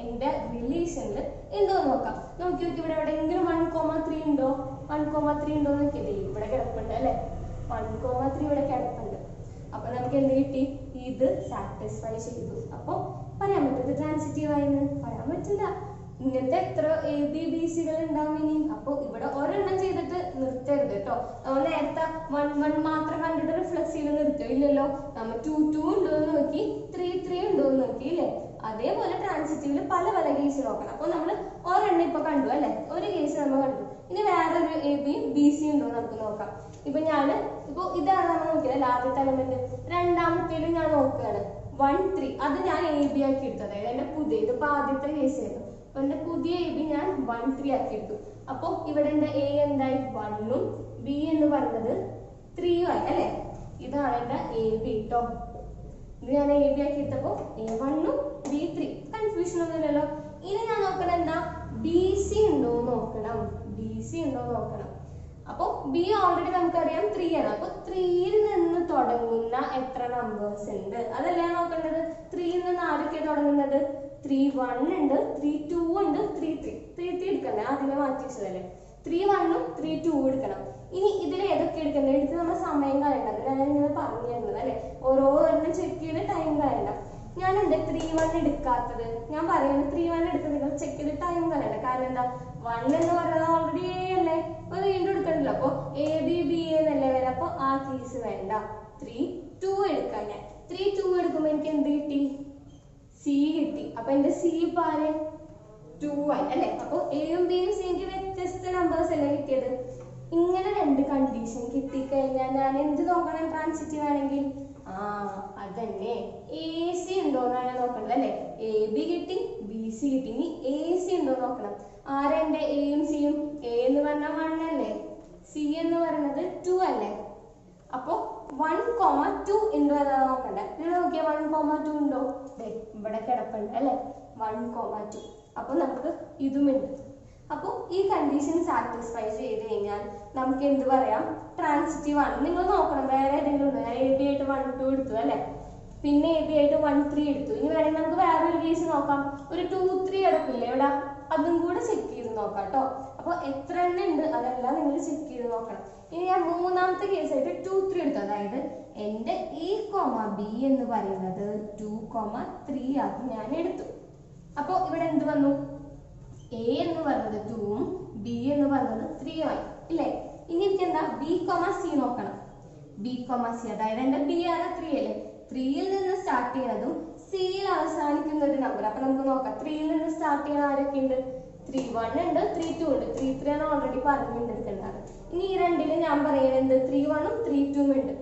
എന്റെ റിലേഷനിൽ ഉണ്ടോ നോക്കാം. നോക്കി ഇവിടെ എവിടെയെങ്കിലും 1,3 ഉണ്ടോ? 1,3 ഉണ്ടോ നോക്കിയതേ ഇവിടെ കിടപ്പുണ്ട് അല്ലെ. 1,3 ഇവിടെ കിടപ്പുണ്ട്. അപ്പൊ നമുക്ക് എന്ത് കിട്ടി? ഇത് സാറ്റിസ്ഫൈ ചെയ്തു. അപ്പൊ പറയാൻ പറ്റും ട്രാൻസിറ്റീവ് ആയെന്ന്? പറയാൻ പറ്റില്ല. ഇങ്ങനത്തെ എത്ര എ ബി ബി സികൾ ഉണ്ടാവും ഇനി. അപ്പൊ ഇവിടെ ഒരെണ്ണം ചെയ്തിട്ട് നിർത്തരുത് കേട്ടോ. നമ്മൾ നേരത്തെ 1,1 മാത്രം കണ്ടിട്ട് റിഫ്ലെക്സീവ് നിർത്തോ? ഇല്ലല്ലോ. നമ്മൾ 2,2 ഉണ്ടോ എന്ന് നോക്കി, 3,3 ഉണ്ടോ എന്ന് നോക്കി ഇല്ലേ. അതേപോലെ ട്രാൻസിറ്റീവില് പല പല കേസ് നോക്കണം. അപ്പൊ നമ്മൾ ഒരെണ്ണം ഇപ്പൊ കണ്ടു അല്ലെ, ഒരു കേസ് നമ്മൾ കണ്ടു. ഇനി വേറൊരു എ ബിയും ബി സി ഉണ്ടോ നമുക്ക് നോക്കാം. ഇപ്പൊ ഇതാണ് നമ്മൾ നോക്കിയത് ആദ്യത്തെ എലമെന്റ്. രണ്ടാമത്തേലും ഞാൻ നോക്കുകയാണ് 1, 3. അത് ഞാൻ എ ബി ആക്കി എടുത്തത്. അതായത് എന്റെ പുതിയത് ഇപ്പൊ ആദ്യത്തെ കേസ് ആയിരുന്നു. അപ്പൊ എന്റെ പുതിയ എ ബി ഞാൻ 1 3 ആക്കി എടുത്തു. അപ്പൊ ഇവിടെ എന്റെ എ എന്തായി 1ഉം ബി എന്ന് പറഞ്ഞത് 3ഉം ആയി അല്ലെ. ഇതാണ് എന്റെ എ ബി കേട്ടോ. ഇത് ഞാൻ എ ബി ആക്കി എടുത്തപ്പോ A1ഉം B3. കൺഫ്യൂഷൻ ഒന്നുമില്ലല്ലോ. ഇനി ഞാൻ നോക്കണം എന്താ ബി സി ഉണ്ടോ നോക്കണം. ബി സി ഉണ്ടോ നോക്കണം. അപ്പൊ ബി ഓൾറെഡി നമുക്കറിയാം 3 ആണ്. അപ്പൊ 3യിൽ നിന്ന് തുടങ്ങുന്ന എത്ര നമ്പേഴ്സ് ഉണ്ട് അതല്ലേ നോക്കേണ്ടത്. 3യിൽ നിന്ന് ആരൊക്കെ തുടങ്ങുന്നത് 3 1 ഉണ്ട്, 3 2 ഉണ്ട്, 3 3. 3 3 എടുക്കണ്ടേ, ആദ്യമേ മാറ്റി വെച്ചതല്ലേ. 3 1ഉം 3 2 എടുക്കണം. ഇനി ഇതിൽ ഏതൊക്കെ എടുക്കണ്ടേ എടുത്ത് നമ്മൾ സമയം കളയണ്ടത്. ഞാൻ ഇങ്ങനെ പറഞ്ഞു തരുന്നത് അല്ലെ. ഓരോന്നും ചെക്ക് ചെയ്ത് ടൈം കളയണ്ട. ഞാൻ എന്താ 3 1 എടുക്കാത്തത്, ഞാൻ പറയുന്നത് 3 1 എടുത്തത് നിങ്ങൾ ചെക്ക് ചെയ്ത് ടൈം കളയണ്ട. കാരണം എന്താ 1 എന്ന് പറയുന്നത് ഓൾറെഡി എ അല്ലേ, അപ്പൊ വീണ്ടും എടുക്കണ്ടല്ലോ. അപ്പൊ എ ബി ബി എന്നല്ലേ വരാം. അപ്പൊ ആ കേസ് വേണ്ട. 3 2 എടുക്കാം. ഞാൻ 3 2 എടുക്കുമ്പോ എനിക്ക് എന്ത് കിട്ടി സി കിട്ടി. അപ്പൊ എന്റെ സി പാര് 2 ആയി അല്ലെ. അപ്പൊ എയും ബിയും സി എനിക്ക് വ്യത്യസ്ത നമ്പേഴ്സ് അല്ലേ കിട്ടിയത്. ഇങ്ങനെ രണ്ട് കണ്ടീഷൻ കിട്ടിക്കഴിഞ്ഞാൽ ഞാൻ എന്ത് നോക്കണം ട്രാൻസിറ്റീവ് ആണെങ്കിൽ അതന്നെ എ സി ഉണ്ടോന്നാണ് നോക്കേണ്ടത് അല്ലെ. എ ബി കിട്ടി, ബി സി കിട്ടി, ഇനി എ സി ഉണ്ടോ നോക്കണം. ആരാ എന്റെ എയും സിയും. എ എന്ന് പറഞ്ഞാൽ 1 അല്ലേ, സി എന്ന് പറയുന്നത് 2 അല്ലേ. അപ്പൊ 1,2 ഉണ്ടോ എന്നാണ് നോക്കണ്ടേ. നിങ്ങൾ നോക്കിയാൽ 1,2 ഉണ്ടോ, ഇവിടെ കിടപ്പുണ്ട് അല്ലെ 1,2. അപ്പൊ നമുക്ക് ഇതുമുണ്ട്. അപ്പോൾ ഈ കണ്ടീഷൻ സാറ്റിസ്ഫൈ ചെയ്ത് കഴിഞ്ഞാൽ നമുക്ക് എന്ത് പറയാം ട്രാൻസിറ്റീവ് ആണ്. നിങ്ങൾ നോക്കണം വേറെ ഏതെങ്കിലും ഉണ്ടോ. ഞാൻ എ ബി ആയിട്ട് 1 2 എടുത്തു അല്ലെ, പിന്നെ എ ബി ആയിട്ട് 1 3 എടുത്തു. ഇനി വേണമെങ്കിൽ നമുക്ക് വേറൊരു കേസ് നോക്കാം. ഒരു 2 3 കിടക്കില്ലേ ഇവിടെ, അതും കൂടെ ചെക്ക് ചെയ്ത് നോക്കാം കേട്ടോ. അപ്പൊ എത്ര എണ്ണം ഉണ്ട് അതെല്ലാം നിങ്ങൾ ചെക്ക് ചെയ്ത് നോക്കണം. ഇനി ഞാൻ മൂന്നാമത്തെ കേസായിട്ട് 2 3 എടുത്തു. അതായത് എന്റെ എ കോമ ബി എന്ന് പറയുന്നത് 2, 3 ആക്കി ഞാൻ എടുത്തു. അപ്പൊ ഇവിടെ എന്ത് വന്നു എ എന്ന് പറഞ്ഞത് 2ഉം ബി എന്ന് പറഞ്ഞത് 3ഉം ആയി ഇല്ലേ. ഇനി എനിക്ക് എന്താ ബി കോമ സി നോക്കണം. ബി കോമ സി അതായത് എന്റെ ബി ആണ് 3 അല്ലേ. 3യിൽ നിന്ന് സ്റ്റാർട്ട് ചെയ്യുന്നതും സിയിൽ അവസാനിക്കുന്ന ഒരു നമ്പർ. അപ്പൊ നമുക്ക് നോക്കാം 3യിൽ നിന്ന് സ്റ്റാർട്ട് ചെയ്യുന്ന ആരൊക്കെ ഉണ്ട്. 3 1 ഉണ്ട്, 3 2 ഉണ്ട്. 3 3 ആണ് ഓൾറെഡി പറഞ്ഞിട്ടുണ്ടായിരുന്നത്. ഇനി ഈ രണ്ടില് ഞാൻ പറയുന്നത് 3 1ഉം 3 2ഉം ഉണ്ട്.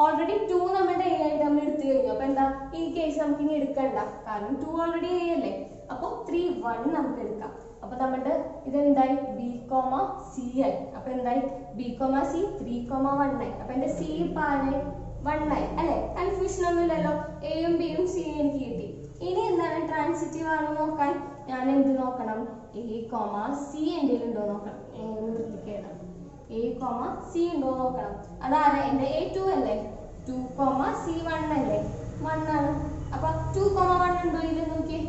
ഓൾറെഡി 2 നമ്മുടെ എ ആയിട്ട് നമ്മൾ എടുത്തു കഴിഞ്ഞു. അപ്പൊ എന്താ ഈ കേസ് നമുക്ക് ഇനി എടുക്കണ്ട, കാരണം 2 ഓൾറെഡി എ അല്ലേ. അപ്പൊ 3 1 നമുക്ക് എടുക്കാം. അപ്പൊ നമ്മുടെ ഇതെന്തായി ബി കോമ സി ആയി. അപ്പൊ എന്തായി ബി കോമ സി 3, 1 ആയി. അപ്പൊ എന്റെ സി പാല് 1 ആയി അല്ലെ. കൺഫ്യൂഷൻ ഒന്നുമില്ലല്ലോ. എയും ബിയും സിയും എനിക്ക് കിട്ടി. ഇനി എന്താണ് ട്രാൻസിറ്റീവ് ആണ് നോക്കാൻ ഞാൻ എന്ത് നോക്കണം എ കോമ സി എന്റെ ഉണ്ടോ നോക്കണം. വൃത്തിക്കേടാണ്. എ കോമ സി ഉണ്ടോ നോക്കണം. അതാരെ എന്റെ എ 2 അല്ലേ. 2, സി 1 അല്ലേ, 1 ആണ്. അപ്പൊ 2, 1 ഉണ്ടോ ഇത് നോക്കിയേ.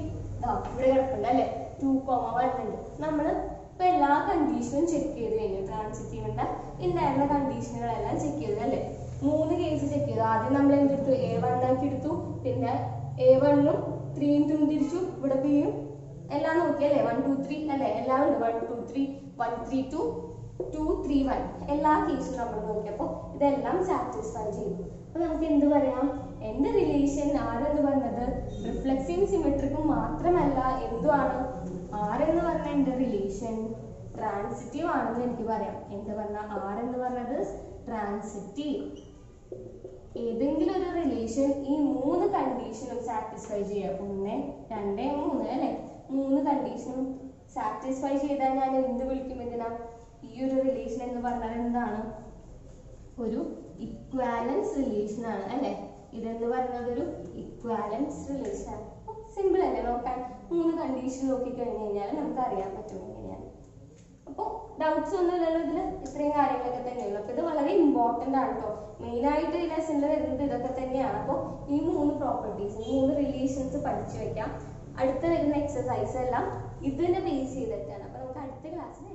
ഇവിടെ കിടപ്പുണ്ട് അല്ലെ 2, 1 ഉണ്ട്. നമ്മള് ഇപ്പൊ എല്ലാ കണ്ടീഷനും ചെക്ക് ചെയ്ത് കഴിഞ്ഞു. ട്രാൻസിറ്റീവിന്റെ ഉണ്ടായിരുന്ന കണ്ടീഷനുകളെല്ലാം ചെക്ക് ചെയ്തു അല്ലെ. 3 കേസ് ചെക്ക് ചെയ്തു. ആദ്യം നമ്മൾ എന്തെടുത്തു A1 ആക്കി എടുത്തു. പിന്നെ A1ഉം 3ഉം തിരിച്ചു. ഇവിടെ ബിയും എല്ലാം നോക്കി അല്ലെ 1 2 3 അല്ലെ എല്ലാം ഉണ്ട്. 1 2 3 1 3 2 2 3 1 എല്ലാ കേസും നമ്മൾ നോക്കിയപ്പോ ഇതെല്ലാം സാറ്റിസ്ഫൈ ചെയ്തു. അപ്പൊ നമുക്ക് എന്ത് പറയാം എന്റെ റിലേഷൻ ആരെന്ന് പറഞ്ഞത് റിഫ്ലെക്സീവ് സിമെട്രിക്കും മാത്രമല്ല എന്തുമാണ് ആരെന്ന് പറഞ്ഞ എന്റെ റിലേഷൻ ട്രാൻസിറ്റീവ് ആണെന്ന് എനിക്ക് പറയാം. എന്ത് പറഞ്ഞ ആരെന്ന് പറഞ്ഞത് ട്രാൻസിറ്റീവ്. ഏതെങ്കിലും ഒരു റിലേഷൻ ഈ 3 കണ്ടീഷനും സാറ്റിസ്ഫൈ ചെയ്യാം. 1 2 3 അല്ലെ 3 കണ്ടീഷനും സാറ്റിസ്ഫൈ ചെയ്താൽ ഞാൻ എന്ത് വിളിക്കും ഇതിനാ ഈ ഒരു റിലേഷൻ എന്ന് പറഞ്ഞാൽ എന്താണ് ഒരു ഇക്വാലൻസ് റിലേഷൻ ആണ് അല്ലെ. ഇതെന്ന് പറയുന്നത് ഒരു ഇക്വാലൻസ് റിലേഷൻ ആണ്. സിമ്പിൾ അല്ലേ നോക്കാൻ. 3 കണ്ടീഷൻ നോക്കി കഴിഞ്ഞു കഴിഞ്ഞാൽ നമുക്ക് അറിയാൻ പറ്റും എങ്ങനെയാണ്. അപ്പോൾ ഡൗട്ട്സ് ഒന്നും ഇല്ലല്ലോ ഇതില്. ഇത്രയും കാര്യങ്ങളൊക്കെ തന്നെയുള്ളൂ. അപ്പൊ ഇത് വളരെ ഇമ്പോർട്ടന്റ് ആണ് കേട്ടോ. മെയിൻ ആയിട്ട് ഈ ലെസണിൽ വരുന്നത് ഇതൊക്കെ തന്നെയാണ്. അപ്പോൾ ഈ 3 പ്രോപ്പർട്ടീസ് 3 റിലേഷൻസ് പഠിച്ചു വെക്കാം. അടുത്ത വരുന്ന എക്സസൈസ് എല്ലാം ഇതിനെ ബേസ് ചെയ്തിട്ടാണ്. അപ്പൊ നമുക്ക് അടുത്ത ക്ലാസ്സിൽ